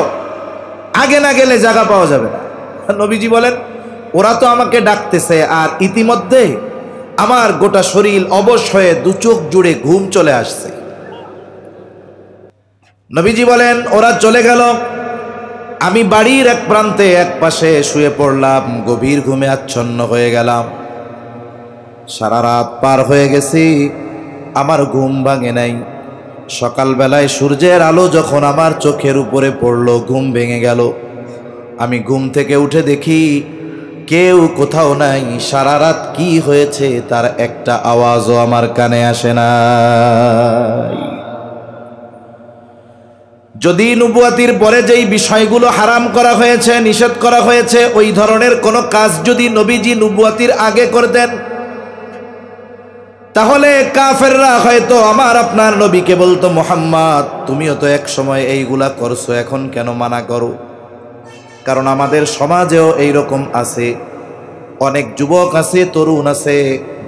আগে না গেলে জায়গা পাওয়া যাবে না। নবীজি বলেন, ওরা তো আমাকে ডাকতেছে, আর ইতিমধ্যে আমার গোটা শরীর অবশ হয়ে 2 চোখ জুড়ে ঘুম চলে আসছে। নবীজি বলেন, ওরা চলে গেল, আমি বাড়ির এক প্রান্তে এক পাশে শুয়ে পড়লাম, গভীর ঘুমে আচ্ছন্ন হয়ে গেলাম। সারা রাত পার হয়ে গেছি, আমার ঘুম ভাঙে নাই। সকালবেলায় সূর্যের আলো যখন আমার চোখের উপরে পড়লো, ঘুম ভেঙে গেল। আমি ঘুম থেকে উঠে দেখি কেউ কোথাও নাই। সারা রাত কি হয়েছে তার একটা আওয়াজও আমার কানে আসে নাই। যদি নবুয়াতির পরে যেই বিষয়গুলো হারাম করা হয়েছে, নিষেধ করা হয়েছে, ওই ধরনের কোনো কাজ যদি নবীজি নবুয়াতির আগে করতেন, তাহলে কাফেররা হয়তো আমার আপনার নবীকে বলতো, মুহাম্মদ তুমিও তো এক সময় এইগুলা করছো, এখন কেন মানা করো? কারণ আমাদের সমাজেও এইরকম আছে, অনেক যুবক আছে, তরুণ আছে,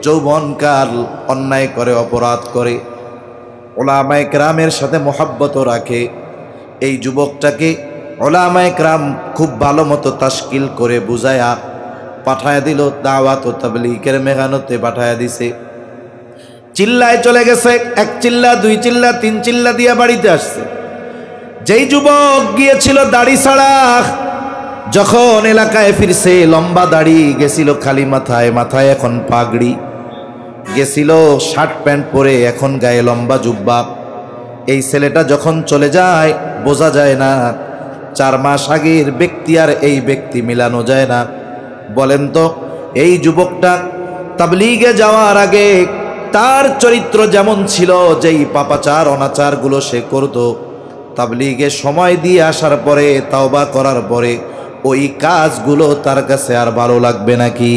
যৌবনকাল অন্যায় করে, অপরাধ করে, উলামায়ে কেরামের সাথে মহব্বতও রাখে। এই যুবকটাকে উলামায়ে কেরাম খুব ভালো মতো তাশকিল করে বুঝায়া পাঠায়া দিল, দাওয়াত ও তাবলীগের মেহনতে পাঠায়া দিছে। চিল্লায় চলে গেছে, এক চিল্লা, দুই চিল্লা, তিন চিল্লা দিয়া বাড়িতে আসছে। যেই যুবক গিয়েছিল দাড়ি ছাড়া, যখন এলাকায় ফিরছে লম্বা দাড়ি, গেছিল খালি মাথায়, মাথায় এখন পাগড়ি, গেছিল শার্ট প্যান্ট পরে, এখন গায়ে লম্বা জুব্বা। এই ছেলেটা যখন চলে যায় বোঝা যায় না 4 মাস আগের ব্যক্তি আর এই ব্যক্তি মিলানো যায় না। বলেন তো, এই যুবকটা তাবলীগে যাওয়ার আগে তার চরিত্র যেমন ছিল, যেই পাপাচার অনাচারগুলো সে করত, তাবলীগে সময় দিয়ে আসার পরে, তাওবা করার পরে ওই কাজগুলো তার কাছে আর ভালো লাগবে নাকি?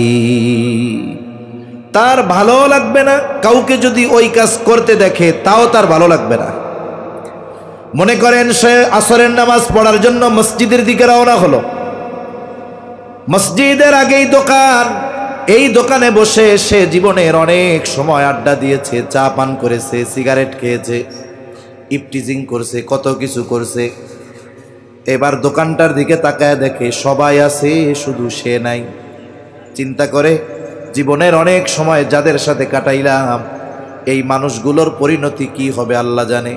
তার ভালো লাগবে না। কাউকে যদি ওই কাজ করতে দেখে তাও তার ভালো লাগবে না। মনে করেন সে আসরের নামাজ পড়ার জন্য মসজিদের দিকে রওনা হলো, মসজিদের আগেই দোকান, এই দোকানে বসে সে জীবনের অনেক সময় আড্ডা দিয়েছে, চা পান করেছে, সিগারেট খেয়েছে, ইফটিজিং করছে, কত কিছু করছে। এবার দোকানটার দিকে তাকায় দেখে সবাই আছে, শুধু সে নাই। চিন্তা করে, জীবনের অনেক সময় যাদের সাথে কাটাইলাম, এই মানুষগুলোর পরিণতি কি হবে আল্লাহ জানে।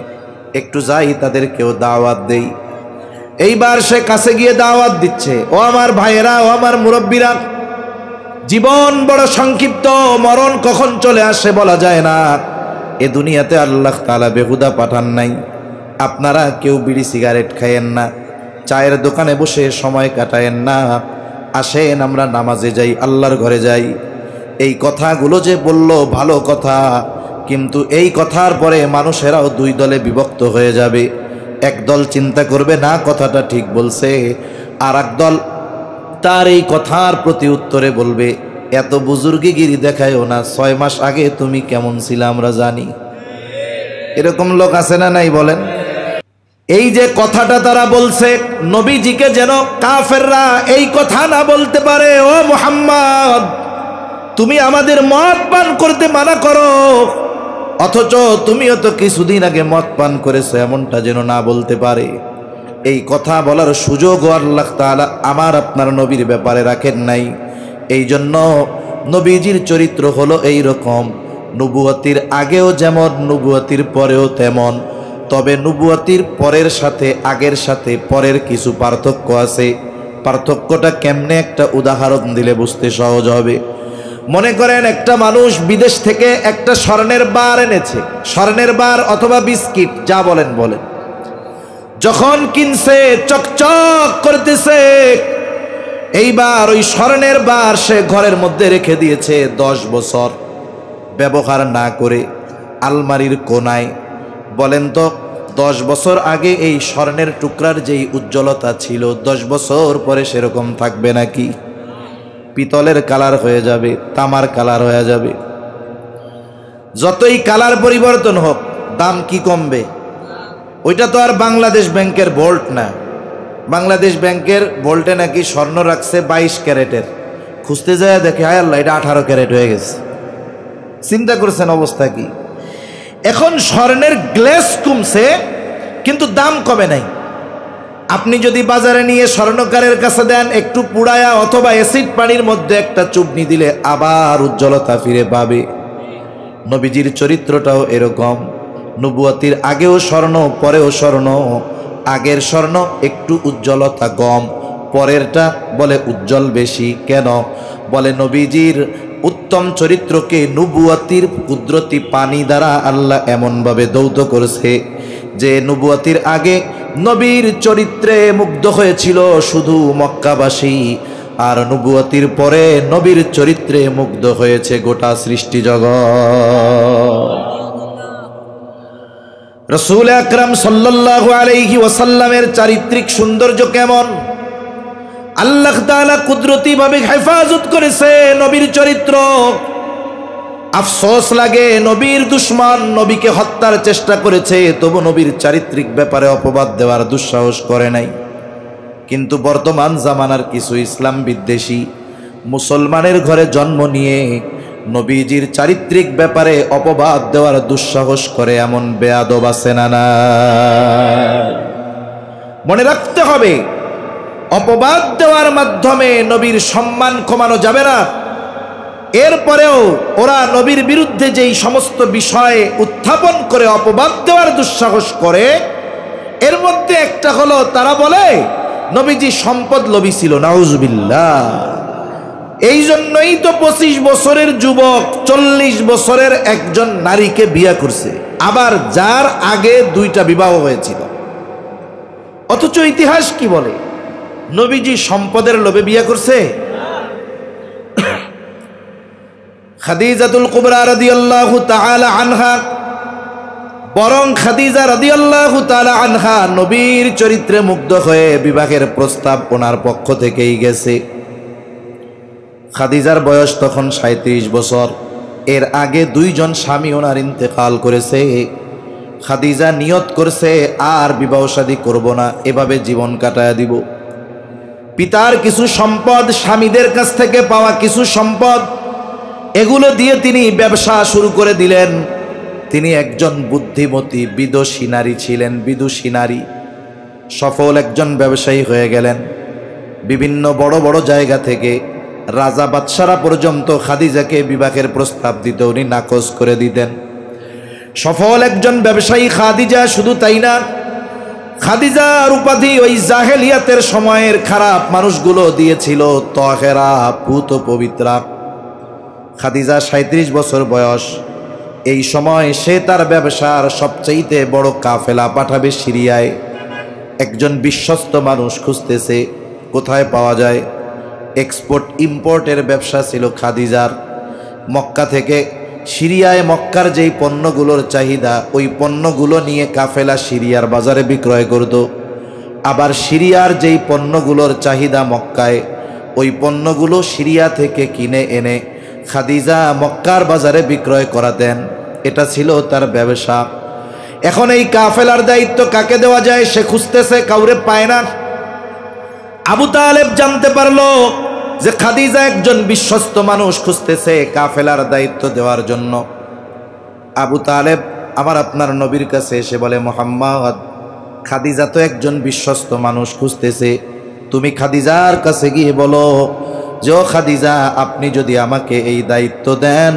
একটু যাই তাদেরকেও দাওয়াত দেই। এইবার সে কাছে গিয়ে দাওয়াত দিচ্ছে, ও আমার ভাইয়েরা, ও আমার মুরব্বীরা, জীবন বড় সংক্ষিপ্ত, মরণ কখন চলে আসে বলা যায় না। এ দুনিয়াতে আল্লাহ তাআলা বেহুদা পাঠান নাই। আপনারা কেউ বিড়ি সিগারেট খায়েন না, চায়ের দোকানে বসে সময় কাটায়েন না, আসেন আমরা নামাজে যাই, আল্লাহর ঘরে যাই। এই কথাগুলো যে বলল ভালো কথা, কিন্তু এই কথার পরে মানুষেরাও 2 দলে বিভক্ত হয়ে যাবে। এক দল চিন্তা করবে না কথাটা ঠিক বলছে, আর এক দল তার এই কথার প্রতি উত্তরে বলবে, এত বুজুর্গিগিরি দেখায়ও না, 6 মাস আগে তুমি কেমন ছিলে আমরা জানি। এরকম লোক আছে না নাই বলেন? এই যে কথাটা তারা বলছে, নবীজিকে যেন কাফেররা এই কথা না বলতে পারে, ও মুহাম্মদ তুমি আমাদের মদ পান করতে মানা করো, অথচ তুমিও তো কিছুদিন আগে মদ পান করেছো, এমনটা যেন না বলতে পারে। এই কথা বলার সুযোগও আল্লাহ তাআলা আমার আপনার নবীর ব্যাপারে রাখেন নাই। এই জন্য নবীজির চরিত্র হলো এই রকম, নবুয়তির আগেও যেমন, নবুয়তির পরেও তেমন। তবে নবুয়তির পরের সাথে আগের সাথে পরের কিছু পার্থক্য আছে। পার্থক্যটা কেমনে একটা উদাহরণ দিলে বুঝতে সহজ হবে। মনে করেন একটা মানুষ বিদেশ থেকে একটা স্বর্ণের বার এনেছে, স্বর্ণের বার অথবা বিস্কিট, যা বলেন বলেন। যখন কিনছে চকচক করতেছে, এইবার ওই স্বর্ণের বার সে ঘরের মধ্যে রেখে দিয়েছে 10 বছর ব্যবহার না করে আলমারির কোনায়। বলেন তো 10 বছর আগে এই স্বর্ণের টুকরার যেই উজ্জ্বলতা ছিল, 10 বছর পরে সেরকম থাকবে নাকি? পিতলের কালার হয়ে যাবে, তামার কালার হয়ে যাবে। যতই কালার পরিবর্তন হোক, দাম কি কমবে? ওইটা তো আর বাংলাদেশ ব্যাংকের ভোল্ট না। বাংলাদেশ ব্যাংকের ভোল্টে নাকি স্বর্ণ রাখছে 22 ক্যারেটের, খুঁজতে যায় দেখে হায় আল্লাহ এটা 18 ক্যারেট হয়ে গেছে। চিন্তা করছেন অবস্থা কি? এখন স্বর্ণের গ্লেস কমছে কিন্তু দাম কমে নাই। আপনি যদি বাজারে নিয়ে স্বর্ণকারের কাছে দেন, একটু পুড়ায়া অথবা অ্যাসিড পানির মধ্যে একটা চুবনি দিলে আবার উজ্জ্বলতা ফিরে পাবে। নবীজির চরিত্রটাও এরকম, নবুয়তির আগেও স্বর্ণ, পরেও স্বর্ণ। আগের স্বর্ণ একটু উজ্জ্বলতা কম, পরেরটা বলে উজ্জ্বল বেশি। কেন? বলে নবীজির উত্তম চরিত্রকে নবুয়তির কুদরতি পানি দ্বারা আল্লাহ এমনভাবে দৌত করেছে যে নবুয়তির আগে নবীর চরিত্রে মুগ্ধ হয়েছিল শুধু মক্কাবাসী, আর নবুয়তির পরে নবীর চরিত্রে মুগ্ধ হয়েছে গোটা সৃষ্টি জগৎ। রাসূল আকরাম সাল্লাল্লাহু আলাইহি ওয়াসাল্লামের চারিত্রিক সৌন্দর্য কেমন, আল্লাহ তাআলা কুদরতি ভাবে হেফাজত করেছে নবীর চরিত্র। আফসোস লাগে, নবীর দুশমন নবীকে হত্যার চেষ্টা করেছে, তবু নবীর চারিত্রিক ব্যাপারে অপবাদ দেওয়ার দুঃসাহস করে নাই। কিন্তু বর্তমান জামানার কিছু ইসলাম বিদ্বেষী মুসলমানের ঘরে জন্ম নিয়ে নবীজির চারিত্রিক ব্যাপারে অপবাদ দেওয়ার দুঃসাহস করে এমন বেয়াদব আছে না? না, মনে রাখতে হবে, অপবাদ দেওয়ার মাধ্যমে নবীর সম্মান কমানো যাবে না। এরপরেও ওরা নবীর বিরুদ্ধে যেই সমস্ত বিষয়ে উত্থাপন করে অপবাদ দেওয়ার দুঃসাহস করে, এর মধ্যে একটা হলো তারা বলে নবীজি সম্পদ লোভী ছিল। নাউজুবিল্লাহ। এই জন্যই তো 25 বছরের যুবক 40 বছরের একজন নারীকে বিয়ে করছে, আবার যার আগে 2টা বিবাহ হয়েছিল। অথচ ইতিহাস কি বলে? নবীজি সম্পদের লোভে বিয়ে করছে? খাদিজাতুল কুবরা রাদিয়াল্লাহু তাআলা আনহা, বরং খাদিজা রাদিয়াল্লাহু তাআলা আনহা নবীর চরিত্রে মুগ্ধ হয়ে বিবাহের প্রস্তাব ওনার পক্ষ থেকেই গেছে। খাদিজার বয়স তখন 37 বছর। এর আগে 2 জন স্বামী ওনার ইন্তেকাল করেছে। খাদিজা নিয়ত করছে আর বিবাহ শাদী করব না, এভাবে জীবন কাটায় দিব। পিতার কিছু সম্পদ, স্বামীদের কাছ থেকে পাওয়া কিছু সম্পদ, এগুলো দিয়ে তিনি ব্যবসা শুরু করে দিলেন। তিনি একজন বুদ্ধিমতী বিদুষী নারী ছিলেন, বিদুষী নারী, সফল একজন ব্যবসায়ী হয়ে গেলেন। বিভিন্ন বড় বড় জায়গা থেকে রাজা বাদশারা পর্যন্ত খাদিজাকে বিবাহের প্রস্তাব দিতে উনি নাকচ করে দিতেন। সফল একজন ব্যবসায়ী খাদিজা। শুধু তাই না, খাদিজার উপাধি ওই জাহেলিয়াতের সময়ের খারাপ মানুষগুলো দিয়েছিল তহেরা, পুত পবিত্রা। খাদিজা 37 বছর বয়স। এই সময় সে তার ব্যবসার সবচাইতে বড় কাফেলা পাঠাবে সিরিয়ায়। একজন বিশ্বস্ত মানুষ খুঁজতেছে, কোথায় পাওয়া যায়। এক্সপোর্ট ইম্পোর্টের ব্যবসা ছিল খাদিজার। মক্কা থেকে সিরিয়ায় মক্কার যেই পণ্যগুলোর চাহিদা, ওই পণ্যগুলো নিয়ে কাফেলা সিরিয়ার বাজারে বিক্রয় করত। আবার সিরিয়ার যেই পণ্যগুলোর চাহিদা মক্কায়, ওই পণ্যগুলো সিরিয়া থেকে কিনে এনে খাদিজা মক্কার বাজারে বিক্রয় করাতেন। এটা ছিল তার ব্যবসা। এখন এই কাফেলার দায়িত্ব কাকে দেওয়া যায় সে খুঁজতেছে, কাউরে পায় না। আবু তালেব জানতে পারলো যে খাদিজা একজন বিশ্বস্ত মানুষ খুঁজতেছে কাফেলার দায়িত্ব দেওয়ার জন্য। আবু তালেব আমার আপনার নবীর কাছে এসে বলে, মুহাম্মদ, খাদিজা তো একজন বিশ্বস্ত মানুষ খুঁজতেছে, তুমি খাদিজার কাছে গিয়ে বলো যে, ও খাদিজা, আপনি যদি আমাকে এই দায়িত্ব দেন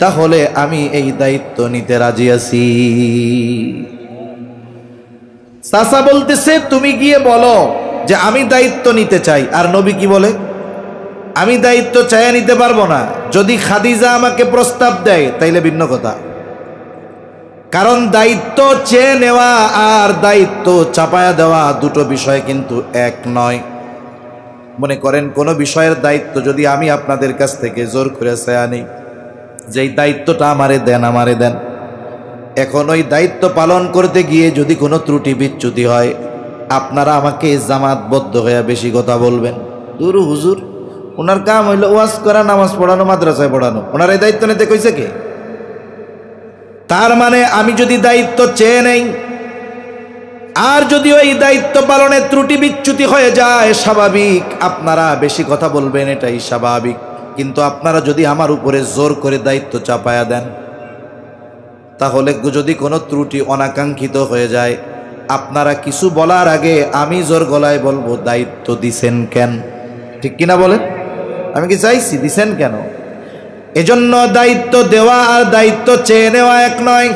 তাহলে আমি এই দায়িত্ব নিতে রাজি আছি। চাচা বলতেছে, তুমি গিয়ে বলো যে আমি দায়িত্ব নিতে চাই। আর নবী কি বলে? আমি দায়িত্ব চাইয়া নিতে পারবো না। যদি খাদিজা আমাকে প্রস্তাব দেয় তাইলে ভিন্ন কথা। কারণ দায়িত্ব চেয়ে নেওয়া আর দায়িত্ব চাপায়া দেওয়া দুটো বিষয় কিন্তু এক নয়। মনে করেন কোনো বিষয়ের দায়িত্ব যদি আমি আপনাদের কাছ থেকে জোর করে চেয়ে নিই, যেই দায়িত্বটা আমারে দেন, আমারে দেন। এখন ওই দায়িত্ব পালন করতে গিয়ে যদি কোনো ত্রুটি বিচ্যুতি হয়, আপনারা আমাকে জামাতবদ্ধ হয়ে বেশি কথা বলবেন। দূর হুজুর, ওনার কাম হইল ওয়াজ করা, নামাজ পড়ানো, মাদ্রাসায় পড়ানো, ওনার এই দায়িত্ব নিতে কইছে কে? তার মানে আমি যদি দায়িত্ব চেয়ে নেই আর যদি ওই দায়িত্ব পালনে ত্রুটি বিচ্যুতি হয়ে যায়, স্বাভাবিক আপনারা বেশি কথা বলবেন, এটাই স্বাভাবিক। কিন্তু আপনারা যদি আমার উপরে জোর করে দায়িত্ব চাপায়া দেন, তাহলে যদি কোনো ত্রুটি অনাকাঙ্ক্ষিত হয়ে যায়, আপনারা কিছু বলার আগে আমি জোর গলায় বলবো, দায়িত্ব দিছেন কেন? ঠিক কিনা বলেন? আমি কি চাইছি? দিছেন কেন? এজন্য দায়িত্ব দেওয়া আর দায়িত্ব চেয়ে নেওয়া এক নয়।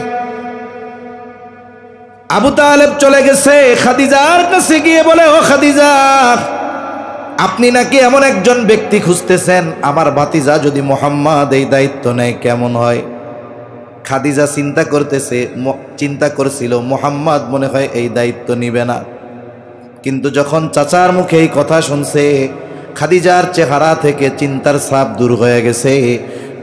আবু তালেব চলে গেছে খাদিজার কাছে গিয়ে বলে, ও খাদিজা, আপনি নাকি এমন একজন ব্যক্তি খুঁজতেছেন, আমার ভাতিজা যদি মুহাম্মদ এই দায়িত্ব নেয় কেমন হয়? খাদিজা চিন্তা করছিল মুহাম্মদ মনে হয় এই দায়িত্ব নিবে না। কিন্তু যখন চাচার মুখে এই কথা শুনছে, খাদিজার চেহারা থেকে চিন্তার ছাপ দূর হয়ে গেছে।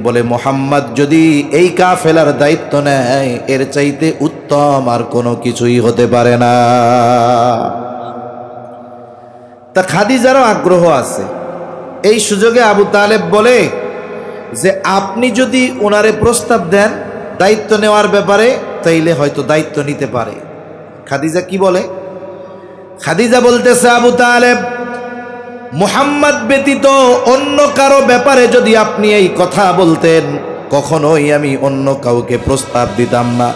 বলে মুহাম্মদ যদি এই কাফেলার দায়িত্ব নেয় এর চাইতে উত্তম আর কোনো কিছুই হতে পারে না। তা খাদিজারও আগ্রহ আছে। এই সুযোগে আবু তালেব বলে যে আপনি যদি ওনারে প্রস্তাব দেন দায়িত্ব নেওয়ার ব্যাপারে তাইলে হয়তো দায়িত্ব নিতে পারে। খাদিজা কি বলে? খাদিজা বলতেছে, আবু তালেব, মুহাম্মদ ব্যতীত অন্য কারো ব্যাপারে যদি আপনি এই কথা বলতেন কখনোই আমি অন্য কাউকে প্রস্তাব দিতাম না,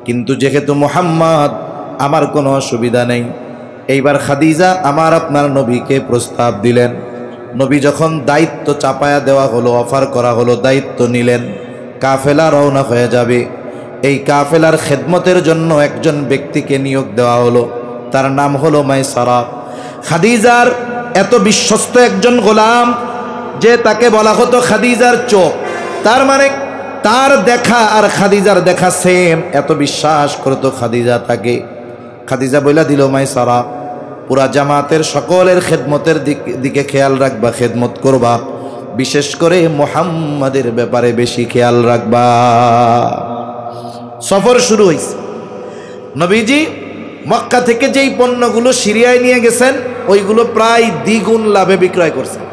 কিন্তু যেহেতু মুহাম্মদ আমার কোনো অসুবিধা নেই। এইবার খাদিজা আমার আপনার নবীকে প্রস্তাব দিলেন। নবী যখন দায়িত্ব চাপায়া দেওয়া হলো, অফার করা হলো, দায়িত্ব নিলেন, কাফেলা রওনা হয়ে যাবে। এই কাফেলার খেদমতের জন্য একজন ব্যক্তিকে নিয়োগ দেওয়া হলো, তার নাম হলো মাইসারা। খাদিজার এত বিশ্বস্ত একজন গোলাম যে তাকে বলা হতো খাদিজার চোখ, তার মানে তার দেখা আর খাদিজার দেখা সেম, এত বিশ্বাস করতো খাদিজা তাকে। খাদিজা বইলা দিল, মাইসারা, পুরা জামাতের সকলের খেদমতের দিকে খেয়াল রাখবা, খেদমত করবা, বিশেষ করে মুহাম্মাদের ব্যাপারে বেশি খেয়াল রাখবা। সফর শুরু হয়েছে। নবীজি মক্কা থেকে যেই পণ্যগুলো সিরিয়ায় নিয়ে গেছেন ওইগুলো প্রায় দ্বিগুণ লাভে বিক্রয় করছেন।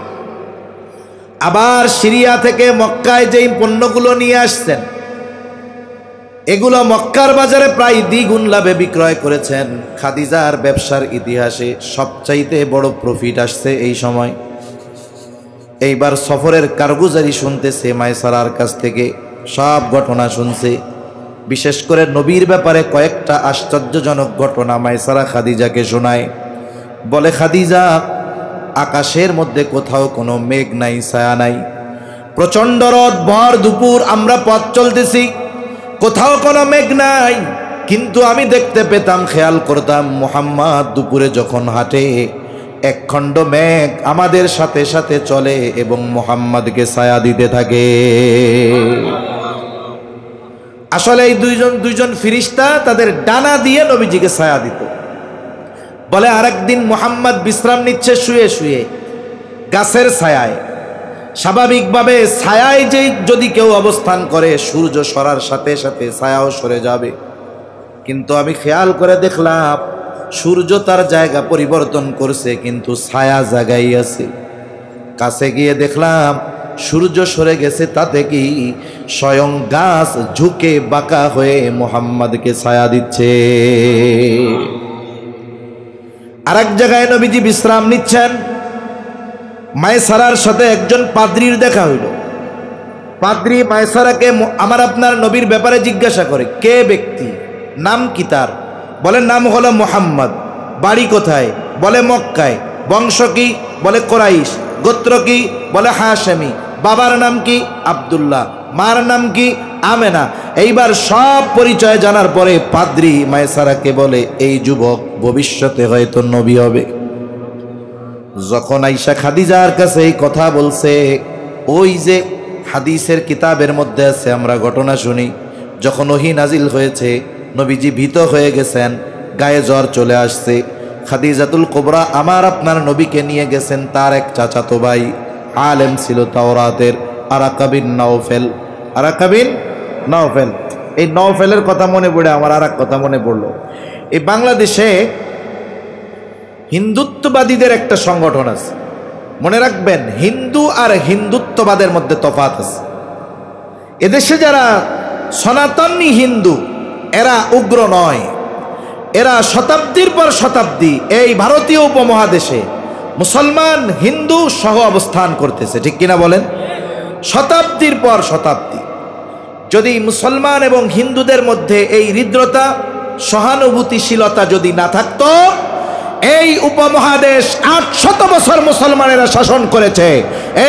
আবার সিরিয়া থেকে মক্কায় যেই পণ্যগুলো নিয়ে আসছেন এগুলো মক্কার বাজারে প্রায় দ্বিগুণ লাভে বিক্রয় করেছেন। খাদিজার ব্যবসার ইতিহাসে সবচাইতে বড় প্রফিট আসছে এই সময়। এইবার সফরের কারগুজারি শুনতেছে মাইসারার কাছ থেকে, সব ঘটনা শুনছে। বিশেষ করে নবীর ব্যাপারে কয়েকটা আশ্চর্যজনক ঘটনা মাইসারা খাদিজাকে শোনায়। বলে, খাদিজা, আকাশের মধ্যে কোথাও কোনো মেঘ নাই, ছায়া নাই, প্রচণ্ড রোদ, ভর দুপুর আমরা পথ চলতেছি, কোথাও কোনো মেঘ নাই, কিন্তু আমি দেখতে পেতাম, খেয়াল করতাম মুহাম্মদ দুপুরে যখন হাঁটে একখণ্ড মেঘ আমাদের সাথে সাথে চলে এবং মুহাম্মদকে ছায়া দিতে থাকে। আসলে এই দুইজন ফিরিস্তা তাদের ডানা দিয়ে নবীজিকে ছায়া দিত। বলে, আরেকদিন মুহাম্মদ বিশ্রাম নিচ্ছে শুয়ে শুয়ে গাছের ছায়ায়। স্বাভাবিকভাবে ছায়ায় যদি কেউ অবস্থান করে সূর্য সরার সাথে সাথে ছায়াও সরে যাবে, কিন্তু আমি খেয়াল করে দেখলাম সূর্য তার জায়গা পরিবর্তন করছে কিন্তু ছায়া জায়গায় আছে। কাছে গিয়ে দেখলাম সূর্য সরে গেছে, তাতে কি স্বয়ং গাছ ঝুঁকে বাঁকা হয়ে মুহাম্মদকে ছায়া দিচ্ছে। আরেক জায়গায় নবীজি বিশ্রাম নিচ্ছেন, মাইসারার সাথে একজন পাদ্রীর দেখা হইল। পাদ্রী মাইসারাকে আমার আপনার নবীর ব্যাপারে জিজ্ঞাসা করে, কে ব্যক্তি, নাম কি তার? বলে, নাম হলো মুহাম্মদ। বাড়ি কোথায়? বলে, মক্কায়। বংশ কি? বলে, কোরাইশ। গোত্র কি? বলে, হাশেমি। বাবার নাম কি? আব্দুল্লাহ। মার নাম কি? আমেনা। এইবার সব পরিচয় জানার পরে পাদ্রী মাইসারাকে বলে, এই যুবক ভবিষ্যতে হয়তো নবী হবে। যখন আয়েশা খাদিজার কাছে এই কথা বলছে, ওই যে হাদিসের কিতাবের মধ্যে আছে, আমরা ঘটনা শুনি, যখন ওহী নাজিল হয়েছে নবীজি ভীত হয়ে গেছেন, গায়ে জ্বর চলে আসছে। খাদিজাতুল কুবরা আমার আপনার নবীকে নিয়ে গেছেন তার এক চাচাতো ভাই, আলেম ছিল তাওরাতের, আরাকা বিন নাওফেল। আরাকা বিন নাওফেল, এই নাওফেলের কথা মনে পড়ে আমার আর এক কথা মনে পড়লো। এই বাংলাদেশে হিন্দুত্ববাদীদের একটা সংগঠন আছে, মনে রাখবেন, হিন্দু আর হিন্দুত্ববাদের মধ্যে তফাৎ আছে। এদেশে যারা সনাতনী হিন্দু এরা উগ্র নয়, এরা শতাব্দীর পর শতাব্দী এই ভারতীয় উপমহাদেশে মুসলমান হিন্দু সহ অবস্থান করতেছে, ঠিক কিনা বলেন? শতাব্দীর পর শতাব্দী। যদি মুসলমান এবং হিন্দুদের মধ্যে এই হৃদ্রতা, সহানুভূতিশীলতা যদি না থাকতো, এই উপমহাদেশ 800 বছর মুসলমানেরা শাসন করেছে,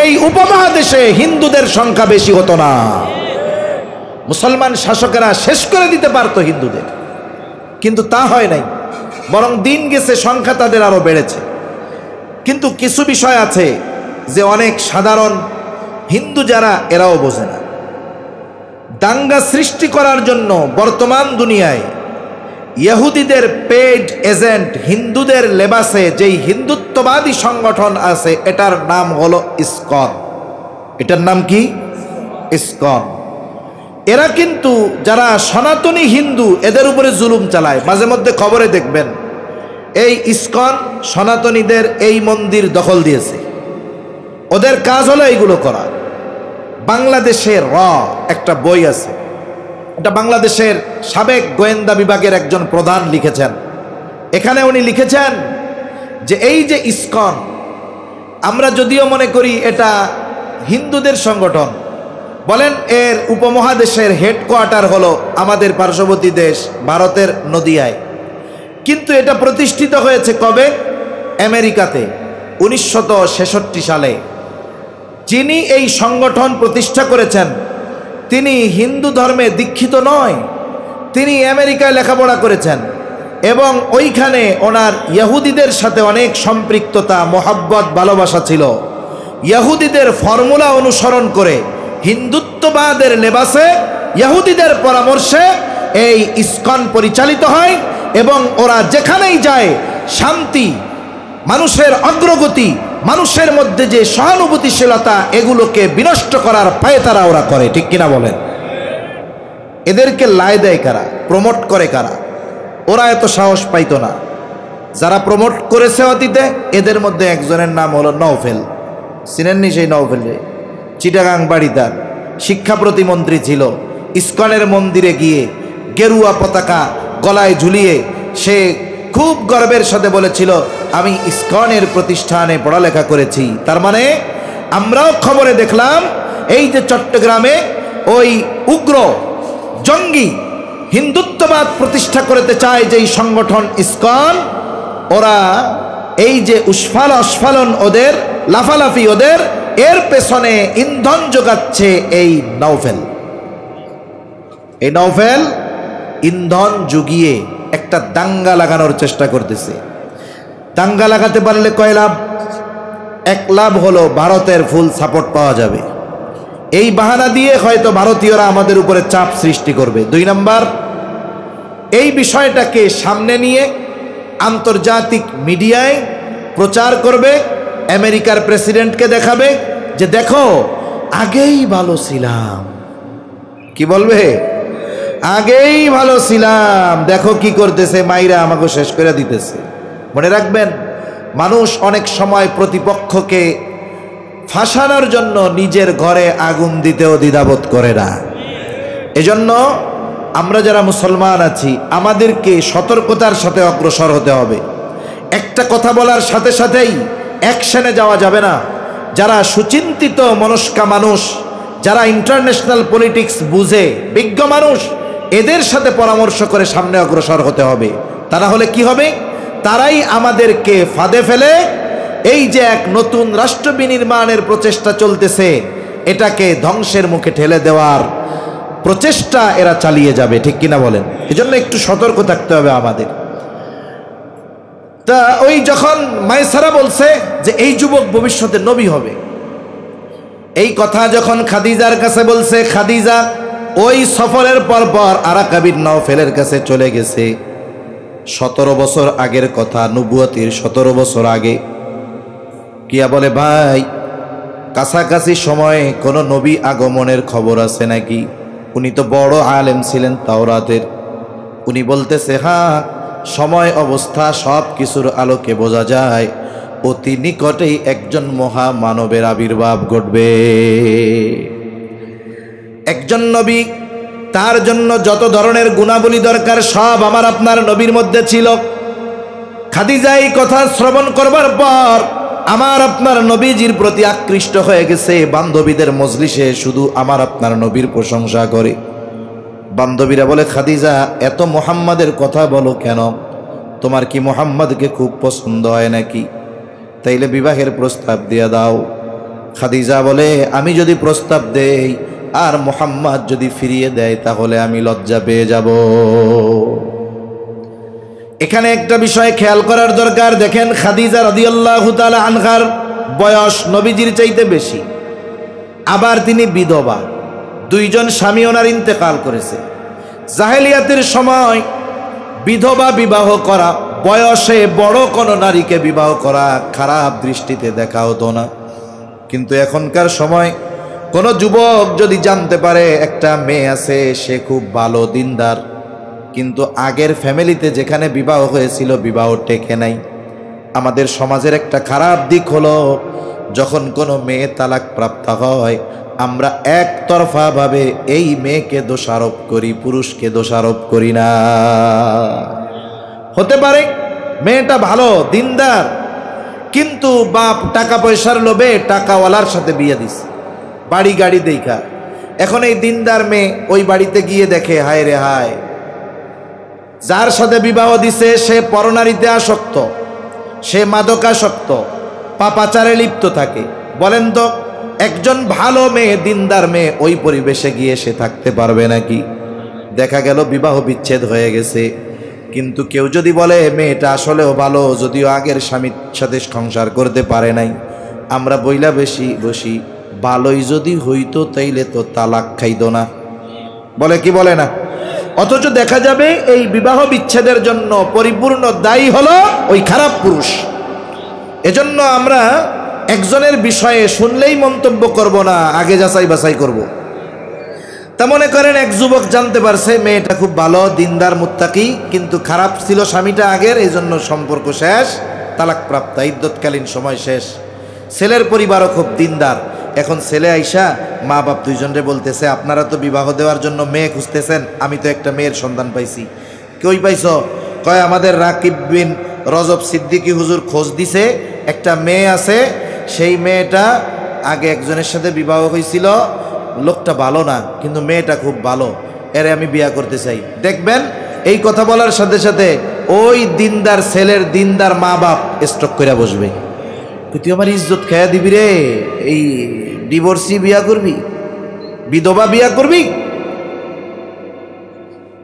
এই উপমহাদেশে হিন্দুদের সংখ্যা বেশি হতো না। মুসলমান শাসকেরা শেষ করে দিতে পারতো হিন্দুদের, কিন্তু তা হয় নাই, বরং দিন গেছে সংখ্যা তাদের আরো বেড়েছে। কিন্তু কিছু বিষয় আছে যে অনেক সাধারণ হিন্দু যারা এরাও বোঝে না। দাঙ্গা সৃষ্টি করার জন্য বর্তমান দুনিয়ায় ইহুদিদের পেইড এজেন্ট হিন্দুদের লেবাসে যেই হিন্দুত্ববাদী সংগঠন আছে এটার নাম হলো ইসকন। এটার নাম কি? ইসকন। এরা কিন্তু যারা সনাতনী হিন্দু এদের উপরে জুলুম চালায়। মাঝে মধ্যে খবরে দেখবেন এই ইসকন সনাতনীদের এই মন্দির দখল দিয়েছে। ওদের কাজ হলো এইগুলো করা। বাংলাদেশের একটা বই আছে, এটা বাংলাদেশের সাবেক গোয়েন্দা বিভাগের একজন প্রধান লিখেছেন। এখানে উনি লিখেছেন যে এই যে ইসকন, আমরা যদিও মনে করি এটা হিন্দুদের সংগঠন, বলেন এর উপমহাদেশের হেডকোয়ার্টার হলো আমাদের পার্শ্ববর্তী দেশ ভারতের নদিয়ায়, কিন্তু এটা প্রতিষ্ঠিত হয়েছে কবে? আমেরিকাতে 1966 সালে। যিনি এই সংগঠন প্রতিষ্ঠা করেছেন তিনি হিন্দু ধর্মে দীক্ষিত নয়, তিনি আমেরিকায় লেখাপড়া করেছেন এবং ওইখানে ওনার ইহুদিদের সাথে অনেক সম্পৃক্ততা, মোহাব্বত, ভালোবাসা ছিল। ইহুদিদের ফর্মুলা অনুসরণ করে হিন্দুত্ববাদের লেবাসে ইহুদিদের পরামর্শে এই ইসকন পরিচালিত হয় এবং ওরা যেখানেই যায় শান্তি, মানুষের অগ্রগতি, মানুষের মধ্যে যে সহানুভূতিশীলতা, এগুলোকে বিনষ্ট করার পায়তারা ওরা করে। ঠিক কিনা বলেন? এদেরকে লাই দেয় কারা? প্রমোট করে কারা? ওরা এত সাহস পাইতো না। যারা প্রমোট করেছে অতীতে, এদের মধ্যে একজনের নাম হলো নওফেল। চিনেননি সেই নওফেল? চিটাগাং বাড়ি তার, শিক্ষা প্রতিমন্ত্রী ছিল। ইসকনের মন্দিরে গিয়ে গেরুয়া পতাকা গলায় ঝুলিয়ে সে খুব গর্বের সাথে বলেছিল, আমি ইসকনের প্রতিষ্ঠানে পড়ালেখা করেছি। তার মানে আমরাও খবরে দেখলাম এই যে চট্টগ্রামে ওই উগ্র জঙ্গি হিন্দুত্ববাদ প্রতিষ্ঠা করতে চায় যেই সংগঠন ইসকন, ওরা এই যে উস্ফালন ওদের, লাফালাফি ওদের, এর পেছনে ইন্ধন যোগাচ্ছে এই নওফেল। এই নওফেল ইন্ধন জুগিয়ে একটা দাঙ্গা লাগানোর চেষ্টা করতেছে। দাঙ্গা লাগাতে পারলে কয় লাভ? এক লাভ হলো ভারতের ফুল সাপোর্ট পাওয়া যাবে। এই বাহানা দিয়ে হয়তো ভারতীয়রা আমাদের উপরে চাপ সৃষ্টি করবে। 2 নাম্বার, এই বিষয়টাকে সামনে নিয়ে আন্তর্জাতিক মিডিয়ায় প্রচার করবে, আমেরিকার প্রেসিডেন্টকে দেখাবে যে দেখো আগেই ভালো ছিলাম। কি বলবে? আগেই ভালো ছিলাম, দেখো কি করতেছে, মাইরা আমাকে শেষ করে দিতেছে। মনে রাখবেন, মানুষ অনেক সময় প্রতিপক্ষকে ফাঁসানোর জন্য নিজের ঘরে আগুন দিতেও দ্বিধাবোধ করে না। এজন্য আমরা যারা মুসলমান আছি আমাদেরকে সতর্কতার সাথে অগ্রসর হতে হবে। একটা কথা বলার সাথে সাথেই অ্যাকশনে যাওয়া যাবে না। যারা সুচিন্তিত মনস্কা মানুষ, যারা ইন্টারন্যাশনাল পলিটিক্স বুঝে, বিজ্ঞ মানুষ, এদের সাথে পরামর্শ করে সামনে অগ্রসর হতে হবে। তা না হলে কি হবে? তারাই আমাদেরকে ফাঁদে ফেলে এই যে এক নতুন রাষ্ট্র বিনির্মাণের প্রচেষ্টা চলতেছে, এটাকে ধ্বংসের মুখে ঠেলে দেওয়ার প্রচেষ্টা এরা চালিয়ে যাবে। ঠিক কিনা বলেন? এজন্য একটু সতর্ক থাকতে হবে আমাদের। তা ওই যখন মাইসারা বলছে যে এই যুবক ভবিষ্যতে নবী হবে, এই কথা যখন খাদিজার কাছে বলছে, খাদিজা ওই সফরের পর আরাকা বিন নওফেলের কাছে চলে গেছে। 17 বছর আগের কথা, নবুয়তির 17 বছর আগে। কিয়া বলে, ভাই কাছাকাছি সময়ে কোনো নবী আগমনের খবর আছে নাকি? উনি তো বড় আলেম ছিলেন তাওরাতের। উনি বলতেছে, হ্যাঁ, সময় অবস্থা সব কিছুর আলোকে বোঝা যায় অতি নিকটেই একজন মহামানবের আবির্ভাব ঘটবে। একজন নবী, তার জন্য যত ধরনের গুণাবলী দরকার সব আমার আপনার নবীর মধ্যে ছিল। খাদিজা এই কথা শ্রবণ করবার পর আমার আপনার নবীজির প্রতি আকৃষ্ট হয়ে গেছে। বান্ধবীদের মজলিসে শুধু আমার আপনার নবীর প্রশংসা করে। বান্ধবীরা বলে, খাদিজা এত মুহাম্মাদের কথা বলো কেন? তোমার কি মুহাম্মাদকে খুব পছন্দ হয় নাকি? তাইলে বিবাহের প্রস্তাব দিয়ে দাও। খাদিজা বলে, আমি যদি প্রস্তাব দেই আর মুহাম্মদ যদি ফিরিয়ে দেয় তাহলে আমি লজ্জা পেয়ে যাব। এখানে একটা বিষয় খেয়াল করার দরকার। দেখেন, খাদিজা রাদিয়াল্লাহু তাআলা আনহার বয়স নবীজির চাইতে বেশি, আবার তিনি বিধবা। 2 জন স্বামী ওনার ইন্তেকাল করেছে। জাহেলিয়াতের সময় বিধবা বিবাহ করা, বয়সে বড় কোনো নারীকে বিবাহ করা খারাপ দৃষ্টিতে দেখা হতো না। কিন্তু এখনকার সময় কোনো যুবক যদি জানতে পারে একটা মেয়ে আছে, সে খুব ভালো দিনদার, কিন্তু আগের ফ্যামিলিতে যেখানে বিবাহ হয়েছিল বিবাহ টেকে নাই। আমাদের সমাজের একটা খারাপ দিক হলো, যখন কোনো মেয়ে তালাক প্রাপ্ত হয় আমরা একতরফা ভাবে এই মেয়েকে দোষারোপ করি, পুরুষকে দোষারোপ করি না। হতে পারে মেয়েটা ভালো দিনদার, কিন্তু বাপ টাকা পয়সার লোভে টাকাওয়ালার সাথে বিয়ে দিছে, বাড়ি গাড়ি দেখা। এখন এই দিনদার মেয়ে ওই বাড়িতে গিয়ে দেখে, হায় রে হায়, যার সাথে বিবাহ দিছে সে পরনারীতে আসক্ত, সে মাদকাসক্ত, পাপাচারে লিপ্ত থাকে। বলেন তো একজন ভালো মেয়ে, দিনদার মেয়ে ওই পরিবেশে গিয়ে সে থাকতে পারবে নাকি? দেখা গেল বিবাহ বিচ্ছেদ হয়ে গেছে। কিন্তু কেউ যদি বলে মেয়েটা আসলেও ভালো, যদিও আগের স্বামীর সাথে সংসার করতে পারে নাই, আমরা বইলা বেশি বসি, ভালোই যদি হইতো তাইলে তো তালাক খাইতো না। বলে কি বলে না? অথচ দেখা যাবে এই বিবাহ বিচ্ছেদের জন্য পরিপূর্ণ দায়ী হলো ওই খারাপ পুরুষ। এজন্য আমরা একজনের বিষয়ে শুনলেই মন্তব্য করব না, আগে যাচাই বাছাই করব। তা মনে করেন এক যুবক জানতে পারছে মেয়েটা খুব ভালো দিনদার মুত্তাকি, কিন্তু খারাপ ছিল স্বামীটা আগের, এই জন্য সম্পর্ক শেষ, তালাক প্রাপ্ত, ইদ্যৎকালীন সময় শেষ। ছেলের পরিবারও খুব দিনদার। এখন ছেলে আইসা মা বাপ দুইজনরে বলতেছে, আপনারা তো বিবাহ দেওয়ার জন্য মেয়ে খুঁজতেছেন, আমি তো একটা মেয়ের সন্ধান পাইছি। কই পাইছ? কয় আমাদের রাকিব বিন রজব সিদ্দিকী হুজুর খোঁজ দিছে, একটা মেয়ে আছে, সেই মেয়েটা আগে একজনের সাথে বিবাহ হয়েছিল, লোকটা ভালো না কিন্তু মেয়েটা খুব ভালো, এরে আমি বিয়া করতে চাই। দেখবেন এই কথা বলার সাথে সাথে ওই দিনদার ছেলের দিনদার মা বাপ স্ট্রোক করে বসবে, তুই আমার ইজ্জত খেয়া দিবি রে, এই ডিভোর্সি বিয়া করবি, বিধবা বিয়া করবি।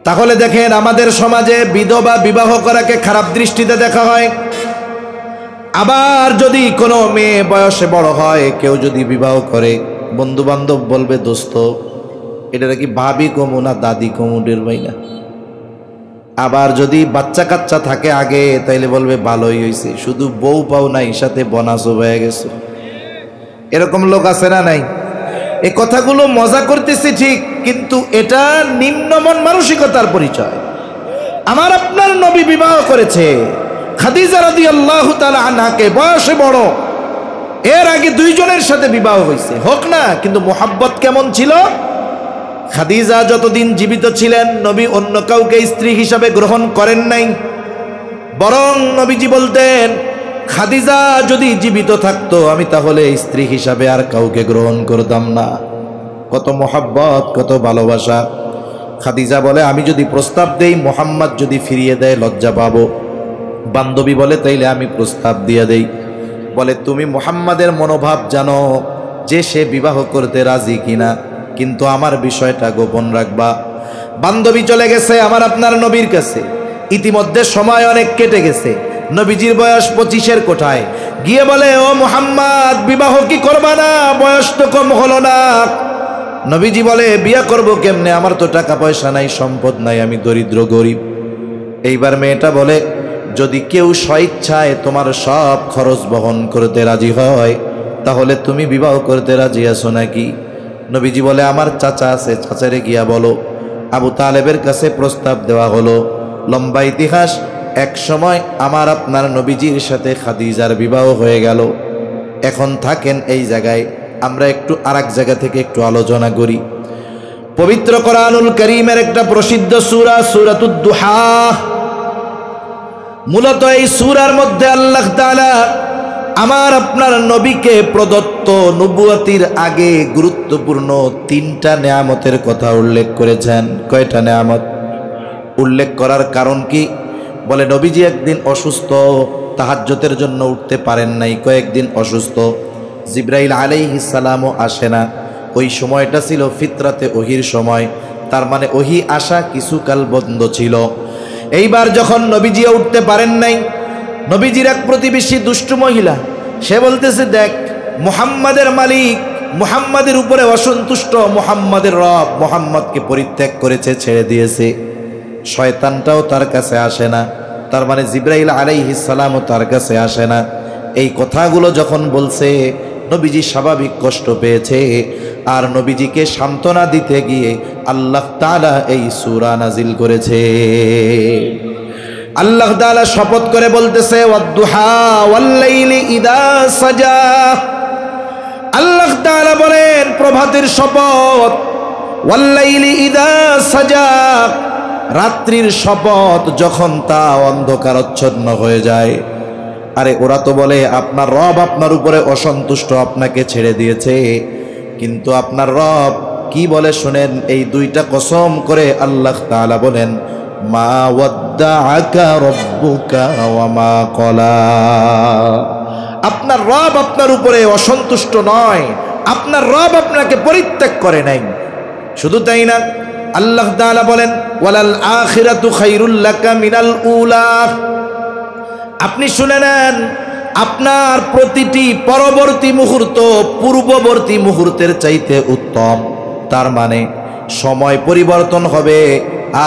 তাহলে দেখেন আমাদের সমাজে বিধবা বিবাহ করাকে খারাপ দৃষ্টিতে দেখা হয়। আবার যদি কোনো মেয়ে বয়সে বড় হয়, কেউ যদি বিবাহ করে, বন্ধু বান্ধব বলবে, দোস্ত এটা কি ভাবি কমু না দাদি কমুডের ভাই না। আবার যদি বাচ্চা কাচ্চা থাকে আগে, তাইলে বলবে ভালোই হয়েছে, শুধু বউ পাও নাই, সাথে বনাসও হয়ে গেছে। এরকম লোক আছে না নাই? এই কথাগুলো মজা করতেছি ঠিক, কিন্তু এটা নিম্নমন মানসিকতার পরিচয়। আমার আপনার নবী বিবাহ করেছে খাদিজা রাদিয়াল্লাহু তাআলা আনহাকে, বয়সে বড়, এর আগে দুইজনের সাথে বিবাহ হয়েছে, হোক না, কিন্তু মোহাব্বত কেমন ছিল? খাদিজা যতদিন জীবিত ছিলেন নবী অন্য কাউকে স্ত্রী হিসাবে গ্রহণ করেন নাই, বরং নবীজি বলতেন, খাদিজা যদি জীবিত থাকতো আমি তাহলে স্ত্রী হিসাবে আর কাউকে গ্রহণ করতাম না। কত মোহাব্বত, কত ভালোবাসা। খাদিজা বলে, আমি যদি প্রস্তাব দেই, মোহাম্মদ যদি ফিরিয়ে দেয় লজ্জা পাবো। বান্ধবী বলে, তাইলে আমি প্রস্তাব দিয়ে দেই। বলে, তুমি মোহাম্মদের মনোভাব জানো যে সে বিবাহ করতে রাজি কিনা, কিন্তু আমার বিষয়টা গোপন রাখবা। বান্ধবী চলে গেছে আমার আপনার নবীর কাছে। ইতিমধ্যে সময় অনেক কেটে গেছে, নবীজির বয়স 25-এর কোঠায়। গিয়ে বলে, ও মুহাম্মদ, বিবাহ কি করবা না? বয়স তো কম হলো না। নবীজি বলে, বিয়া করব কেমনে, আমার তো টাকা পয়সা নাই, সম্পদ নাই, আমি দরিদ্র গরিব। এইবার মেয়েটা বলে, যদি কেউ স্বেচ্ছায় তোমার সব খরচ বহন করতে রাজি হয়, তাহলে তুমি বিবাহ করতে রাজি আছো নাকি? নবীজি বলে, আমার চাচা আছে, চাচারে গিয়া বলো। আবু তালেবের কাছে প্রস্তাব দেওয়া হলো। লম্বা ইতিহাস। এক সময় আমার আপনার নবীজির সাথে খাদিজার বিবাহ হয়ে গেল। এখন থাকেন এই জায়গায়, আমরা একটু আরেক জায়গা থেকে একটু আলোচনা করি। পবিত্র কোরআনুল কারীমের একটা প্রসিদ্ধ সূরা, সূরাতুদ দুহা। মূলত এই সূরার মধ্যে আল্লাহ তাআলা আমার আপনার নবীকে প্রদত্ত নবুয়তির আগে গুরুত্বপূর্ণ 3টা নেয়ামতের কথা উল্লেখ করেছেন। কয়টা নেয়ামত উল্লেখ করার কারণ কি? বলে, নবীজি একদিন অসুস্থ, তাহাজ্জুদের জন্য উঠতে পারেন নাই, কয়েকদিন অসুস্থ। জিবরাইল আলাইহিস সালামও আসে না। ওই সময়টা ছিল ফিতরাতে ওহির সময়, তার মানে ওহি আসা কিছুকাল বন্ধ ছিল। এইবার যখন নবীজিও উঠতে পারেন নাই, নবীজির এক প্রতিবেশী দুষ্টু মহিলা, সে বলতেছে, দেখ, মুহাম্মাদের মালিক মুহাম্মাদের উপরে অসন্তুষ্ট, মুহাম্মাদের রব মুহাম্মদকে পরিত্যাগ করেছে, ছেড়ে দিয়েছে, শয়তানটাও তার কাছে আসে না, তার মানে জিবরাইল আলাইহিস সালামও তার কাছে আসে না। এই কথাগুলো যখন বলছে, নবীজি স্বাভাবিক কষ্ট পেয়েছে। আর নবীজিকে সান্ত্বনা দিতে গিয়ে আল্লাহ তাআলা এই সূরা নাজিল করেছে। আল্লাহ তাআলা শপথ করে বলতেছে, ওয়াদ-দুহা ওয়াল-লাইলি ইযা সাজা। আল্লাহ তাআলা বলেন প্রভাতের শপথ, ওয়াল-লাইলি ইযা সাজা, রাত্রির শপথ যখন তা অন্ধকারাচ্ছন্ন হয়ে যায়। আরে ওরা তো বলে আপনার রব আপনার উপরে অসন্তুষ্ট, আপনাকে ছেড়ে দিয়েছে। কিন্তু আপনার রব কি বলে শুনেন, এই দুইটা কসম করে আল্লাহ তাআলা বলেন, মা ওয়াদ্দাআকা রাব্বুকা ওয়া মা ক্বালা। আপনার রব আপনার উপরে অসন্তুষ্ট নয়, আপনার রব আপনাকে পরিত্যাগ করে নাই। শুধু তাই না, আল্লাহ তাআলা বলেন, ওয়ালাল আখিরাতু খায়রুল লাকা মিনাল উলা। আপনি শুনে নেন, আপনার প্রতিটি পরবর্তী মুহূর্ত পূর্ববর্তী মুহূর্তের চাইতে উত্তম। তার মানে সময় পরিবর্তন হবে,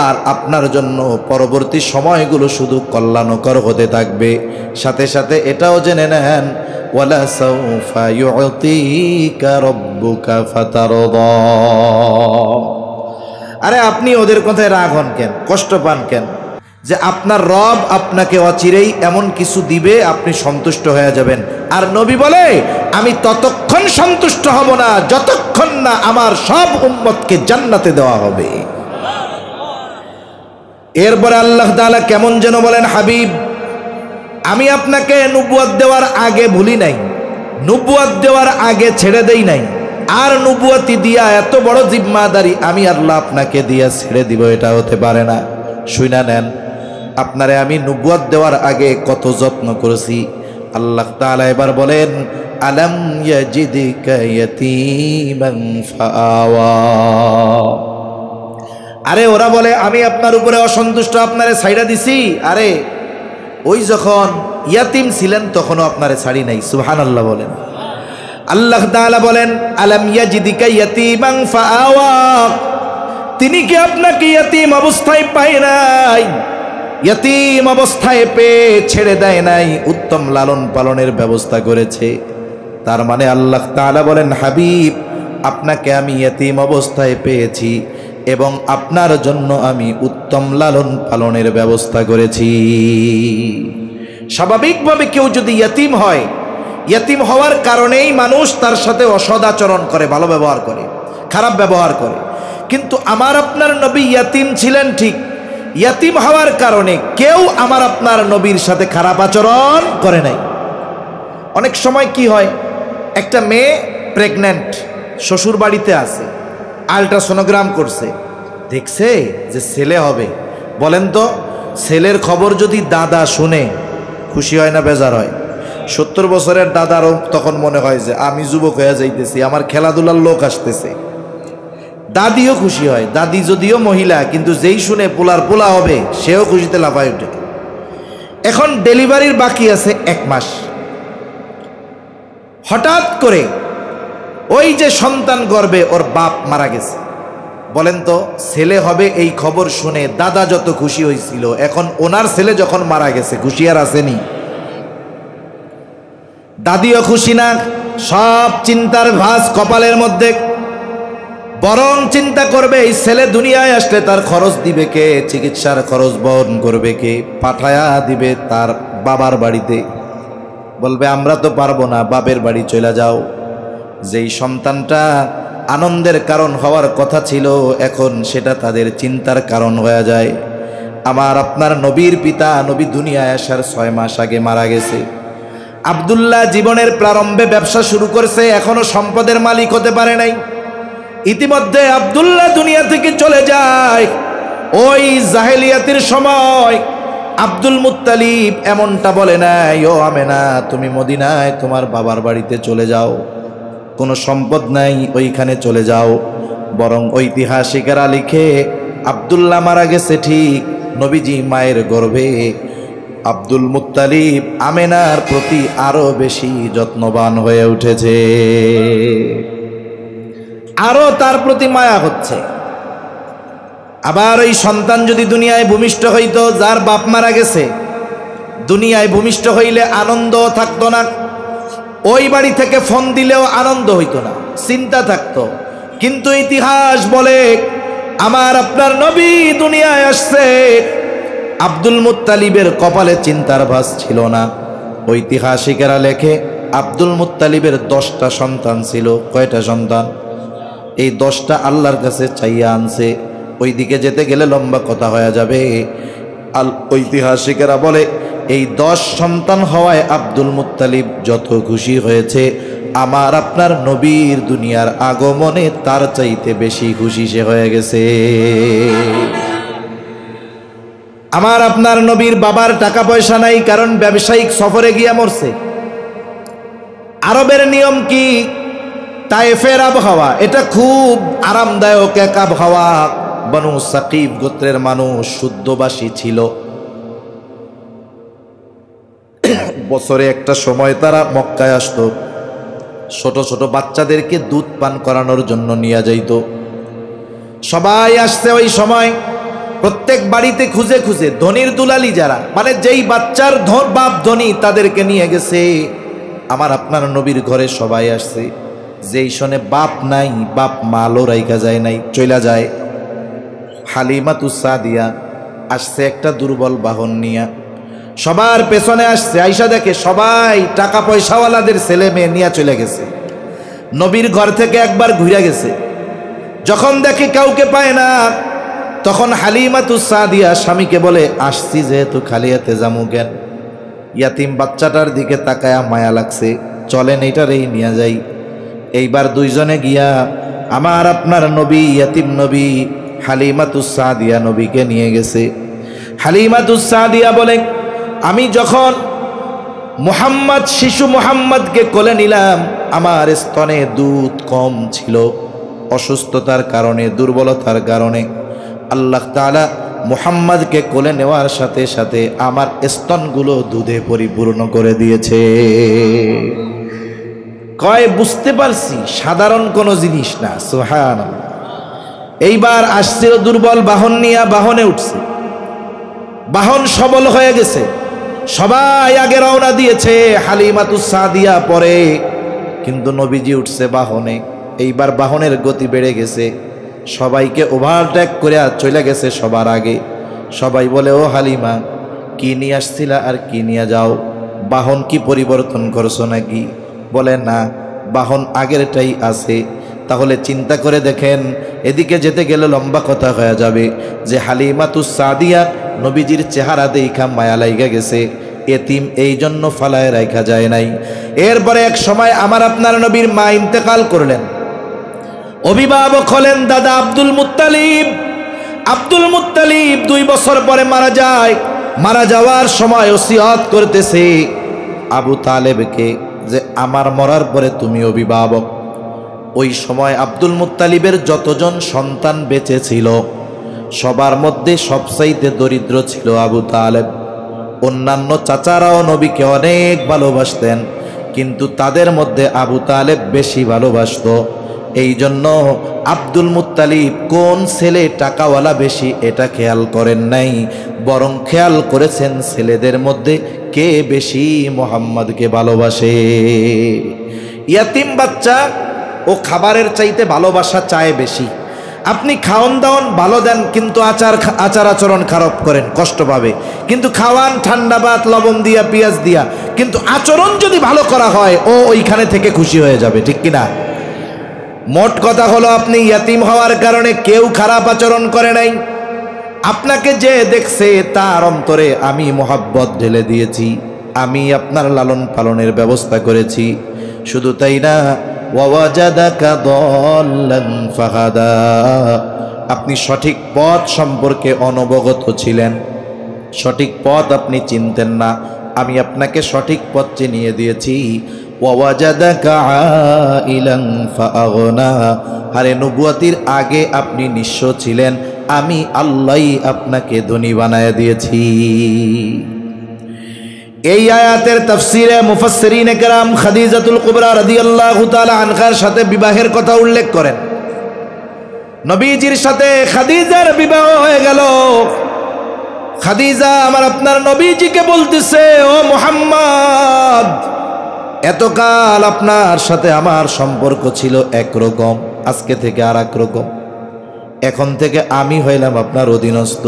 আর আপনার জন্য পরবর্তী সময়গুলো শুধু কল্যাণকর হতে থাকবে। সাথে সাথে এটাও জেনে নেন, ওয়ালা সাউফা ইউতিকা রাব্বুকা ফাতারদা। আরে আপনি ওদের কথায় রাগ হন কেন, কষ্ট পান কেন? যে আপনার রব আপনাকে অচিরেই এমন কিছু দিবে, আপনি সন্তুষ্ট হয়ে যাবেন। আর নবী বলে, আমি ততক্ষণ সন্তুষ্ট হব না যতক্ষণ না আমার সব উম্মতকে জান্নাতে দেওয়া হবে। এরপরে আল্লাহ তাআলা কেমন যেন বলেন, হাবিব আমি আপনাকে নবুয়ত দেওয়ার আগে ভুলি নাই, নবুয়ত দেওয়ার আগে ছেড়ে দেই নাই, আর নবুয়তি দিয়া এত বড় জিম্মাদারি আমি আল্লাহ আপনাকে দিয়া ছেড়ে দিব, এটা হতে পারে না। শুনা নেন, আপনারে আমি নবুয়ত দেওয়ার আগে কত যত্ন করেছি। আল্লাহ তাআলা এবার বলেন, আলাম ইয়াজিদিকা ইয়াতীমান ফাআওয়া। আরে ওরা বলে আমি আপনার উপরে অসন্তুষ্ট, আপনারে ছাইড়া দিছি। আরে ওই যখন ইয়াতিম ছিলেন তখনও আপনারে ছাড়ি নাই। সুবহানাল্লাহ বলেন। আল্লাহ তাআলা বলেন, আলাম ইয়াজিদিকা ইয়াতীমান ফাআওয়া। তিনি কি আপনাকে ইয়াতিম অবস্থায় পায় নাই? ইয়াতিম অবস্থায় পেয়ে ছেড়ে দেয় নাই, উত্তম লালন পালনের ব্যবস্থা করেছে। তার মানে আল্লাহ তাআলা বলেন, হাবিব আপনাকে আমি ইয়াতিম অবস্থায় পেয়েছি এবং আপনার জন্য আমি উত্তম লালন পালনের ব্যবস্থা করেছি। স্বাভাবিকভাবে কেউ যদি ইয়াতিম হয়, ইয়াতিম হওয়ার কারণেই মানুষ তার সাথে অসদাচরণ করে, ভালো ব্যবহার করে, খারাপ ব্যবহার করে। কিন্তু আমার আপনার নবী ইয়াতিম ছিলেন ঠিক, ইয়াতিম হওয়ার কারণে কেউ আমার আপনার নবীর সাথে খারাপ আচরণ করে নাই। অনেক সময় কি হয়, একটা মেয়ে প্রেগন্যান্ট, শ্বশুর বাড়িতে আছে, আল্ট্রাসোনোগ্রাম করছে, দেখছে যে ছেলে হবে। বলেন তো, ছেলের খবর যদি দাদা শুনে খুশি হয় না বেজার হয়? 70 বছরের দাদারও তখন মনে হয় যে আমি যুবক হয়ে যাইতেছি, আমার খেলাধুলার লোক আসতেছে। দাদিও খুশি হয়, দাদি যদিও মহিলা, কিন্তু যেই শুনে পোলার পোলা হবে সেও খুশিতে লাফায় ওঠে। এখন ডেলিভারির বাকি আছে 1 মাস। হঠাৎ করে ওই যে সন্তান গর্ভে ওর বাপ মারা গেছে। বলেন তো, ছেলে হবে এই খবর শুনে দাদা যত খুশি হয়েছিল, এখন ওনার ছেলে যখন মারা গেছে খুশি আর আসেনি? দাদিও খুশি না, সব চিন্তার ভাঁজ কপালের মধ্যে। বরং চিন্তা করবে এই ছেলে দুনিয়ায় আসলে তার খরচ দিবে কে, চিকিৎসার খরচ বহন করবে কে, পাঠায়া দিবে তার বাবার বাড়িতে। বলবে আমরা তো পারবো না, বাপের বাড়ি চলে যাও। যেই সন্তানটা আনন্দের কারণ হওয়ার কথা ছিল, এখন সেটা তাদের চিন্তার কারণ হয়ে যায়। আমার আপনার নবীর পিতা নবী দুনিয়ায় আসার 6 মাস আগে মারা গেছে। আব্দুল্লাহ জীবনের প্রারম্ভে ব্যবসা শুরু করছে, এখনো সম্পদের মালিক হতে পারে নাই। ইতিমধ্যে আব্দুল্লাহ দুনিয়া থেকে চলে যায়। ওই জাহেলিয়াতের সময় আব্দুল মুত্তালিব এমনটা বলে নাই, ও আমেনা তুমি মদিনায় তোমার বাবার বাড়িতে চলে যাও, কোনো সম্পদ নাই ওইখানে চলে যাও। বরং ঐতিহাসিকেরা লিখে আব্দুল্লাহ মারা গেছে ঠিক, নবীজি মায়ের গর্ভে আব্দুল মুত্তালিব আমেনার প্রতি আরো বেশি যত্নবান হয়ে উঠেছে, আরো তার প্রতি মায়া হচ্ছে। আবার ওই সন্তান যদি দুনিয়ায় ভূমিষ্ঠ হইতো, যার বাপ মারা গেছে, দুনিয়ায় ভূমিষ্ঠ হইলে আনন্দ থাকতো না, ওই বাড়ি থেকে ফোন দিলেও আনন্দ হইতো না, চিন্তা থাকতো। কিন্তু ইতিহাস বলে আমার আপনার নবী দুনিয়ায় আসছে, আব্দুল মুত্তালিবের কপালে চিন্তার ভাঁজ ছিল না। ঐতিহাসিকেরা লেখে আব্দুল মুত্তালিবের 10টা সন্তান ছিল। কয়টা সন্তান? এই 10টা আল্লাহর কাছে চাইয়া আনছে। ওইদিকে যেতে গেলে লম্বা কথা হয়ে যাবে। ঐতিহাসিকেরা বলে এই 10 সন্তান হওয়ায় আব্দুল মুত্তালিব যত খুশি হয়েছে, আমার আপনার নবীর দুনিয়ার আগমনে তার চাইতে বেশি খুশি সে হয়ে গেছে। আমার আপনার নবীর বাবার টাকা পয়সা নাই, কারণ ব্যবসায়িক সফরে গিয়া মরছে। আরবের নিয়ম কি? তায়েফের আবহাওয়া এটা খুব আরামদায়ক এক আবহাওয়া। বনু সাকিব গোত্রের মানুষ শুদ্ধবাসী ছিল। বছরে একটা সময় তারা মক্কায় আসতো, ছোট ছোট বাচ্চাদেরকে দুধ পান করানোর জন্য নিয়ে যাইত। সবাই আসছে ওই সময়, প্রত্যেক বাড়িতে খুঁজে খুঁজে ধনির দুলালি যারা, মানে যেই বাচ্চার বাপ ধনী তাদেরকে নিয়ে গেছে। আমার আপনার নবীর ঘরে সবাই আসছে, যেই শোনে বাপ নাই, বাপ মালও রাইখা যায় নাই, চইলা যায়। হালিমাতুস সাদিয়া আসছে একটা দুর্বল বাহন নিয়া, সবার পেছনে আসছে। আইসা দেখে সবাই টাকা পয়সাওয়ালাদের ছেলে মেয়ে নিয়ে চলে গেছে। নবীর ঘর থেকে একবার ঘুরে গেছে, যখন দেখে কাউকে পায় না, তখন হালিমাতুস সাদিয়া স্বামীকে বলে, আসছি যেহেতু খালি হাতে যামু কেন? ইয়াতিম বাচ্চাটার দিকে তাকায়া মায়া লাগছে, চলেন এইটারেই নিয়ে যাই। এইবার দুইজনে গিয়া আমার আপনার নবী, ইয়াতিম নবী হালিমাতুস সাদিয়া নবীকে নিয়ে গেছে। হালিমাতুস সাদিয়া বলে, আমি যখন মুহাম্মদ, শিশু মুহাম্মদকে কোলে নিলাম, আমার স্তনে দুধ কম ছিল। অসুস্থতার কারণে, দুর্বলতার কারণে আল্লাহ তাআলা মুহাম্মদকে কোলে নেওয়ার সাথে সাথে আমার স্তনগুলো দুধে পরিপূর্ণ করে দিয়েছে। কয় বুঝতে পারছি সাধারণ কোনো জিনিস না। সুবহানাল্লাহ। এইবার আসছিল দুর্বল বাহন নিয়ে, বাহনে উঠছে, বাহন সবল হয়ে গেছে, সবাই আগে রওনা দিয়েছে, হালিমাতুস সাদিয়া পরে, কিন্তু নবীজি উঠছে বাহনে। এইবার বাহনের গতি বেড়ে গেছে, সবাইকে ওভারটেক করে চলে গেছে সবার আগে। সবাই বলে, ও হালিমা, কি নিয়ে আসছিলা আর কি নিয়ে যাও? বাহন কি পরিবর্তন করছো নাকি? বলে না, বাহন আগেরটাই আছে। তাহলে চিন্তা করে দেখেন, এদিকে যেতে গেলে লম্বা কথা হয়ে যাবে, যে হালিমাতুস সাদিয়া নবীজির চেহারা দেখা মায়া লাইগা গেছে, এতিম এই জন্য ফালায় রাখা যায় নাই। এরপরে এক সময় আমার আপনার নবীর মা ইন্তেকাল করলেন, অভিভাবক হলেন দাদা আব্দুল মুত্তালিব। আব্দুল মুত্তালিব 2 বছর পরে মারা যায়। মারা যাওয়ার সময় ওসিয়ত করতেছে আবু তালেবকে যে আমার মরার পরে তুমি অভিভাবক। ওই সময় আব্দুল মুত্তালিবের যতজন সন্তান বেঁচে ছিল, সবার মধ্যে সবচাইতে দরিদ্র ছিল আবু তালেব। অন্যান্য চাচারাও নবীকে অনেক ভালোবাসতেন, কিন্তু তাদের মধ্যে আবু তালেব বেশি ভালোবাসত। এই জন্য আব্দুল মুত্তালিব কোন ছেলে টাকাওয়ালা বেশি এটা খেয়াল করেন নাই, বরং খেয়াল করেছেন ছেলেদের মধ্যে কে বেশি মুহাম্মদকে ভালোবাসে। ইয়াতিম বাচ্চা ও খাবারের চাইতে ভালোবাসা চায় বেশি। আপনি খাওয়ান দাওয়ান ভালো দেন, কিন্তু আচার আচরণ খারাপ করেন, কষ্ট পাবে। কিন্তু খাওয়ান ঠান্ডা ভাত লবণ দিয়া পেঁয়াজ দিয়া, কিন্তু আচরণ যদি ভালো করা হয় ও ওইখানে থেকে খুশি হয়ে যাবে, ঠিক কিনা? মোট কথা হলো, আপনি ইয়াতিম হওয়ার কারণে কেউ খারাপ আচরণ করে নাই। আপনাকে যে দেখছে তার অন্তরে আমি মোহাব্বত ঢেলে দিয়েছি, আমি আপনার লালন পালনের ব্যবস্থা করেছি। শুধু তাই না, ওয়াজাদাকা দাল্লান ফাহাদা, আপনি সঠিক পথ সম্পর্কে অনবগত ছিলেন, সঠিক পথ আপনি চিনতেন না, আমি আপনাকে সঠিক পথ চিনিয়ে দিয়েছি। ওয়াজাদাকা আইলান ফাআগনা, আরে নবুয়তির আগে আপনি নিঃস্ব ছিলেন, আমি আল্লাহই আপনাকে ধনী বানায় দিয়েছি। এই আয়াতের তাফসিরে মুফাসসিরিনে কেরাম খাদিজাতুল কুবরা রাদিয়াল্লাহু তাআলা আনহার সাথে বিবাহের কথা উল্লেখ করেন। নবীজির সাথে খাদিজার বিবাহ হয়ে গেল। খাদিজা আমার আপনার নবীজিকে বলতেছে, ও মুহাম্মদ, এতকাল আপনার সাথে আমার সম্পর্ক ছিল একরকম, আজকে থেকে আর এক রকম। এখন থেকে আমি হইলাম আপনার অধীনস্থ।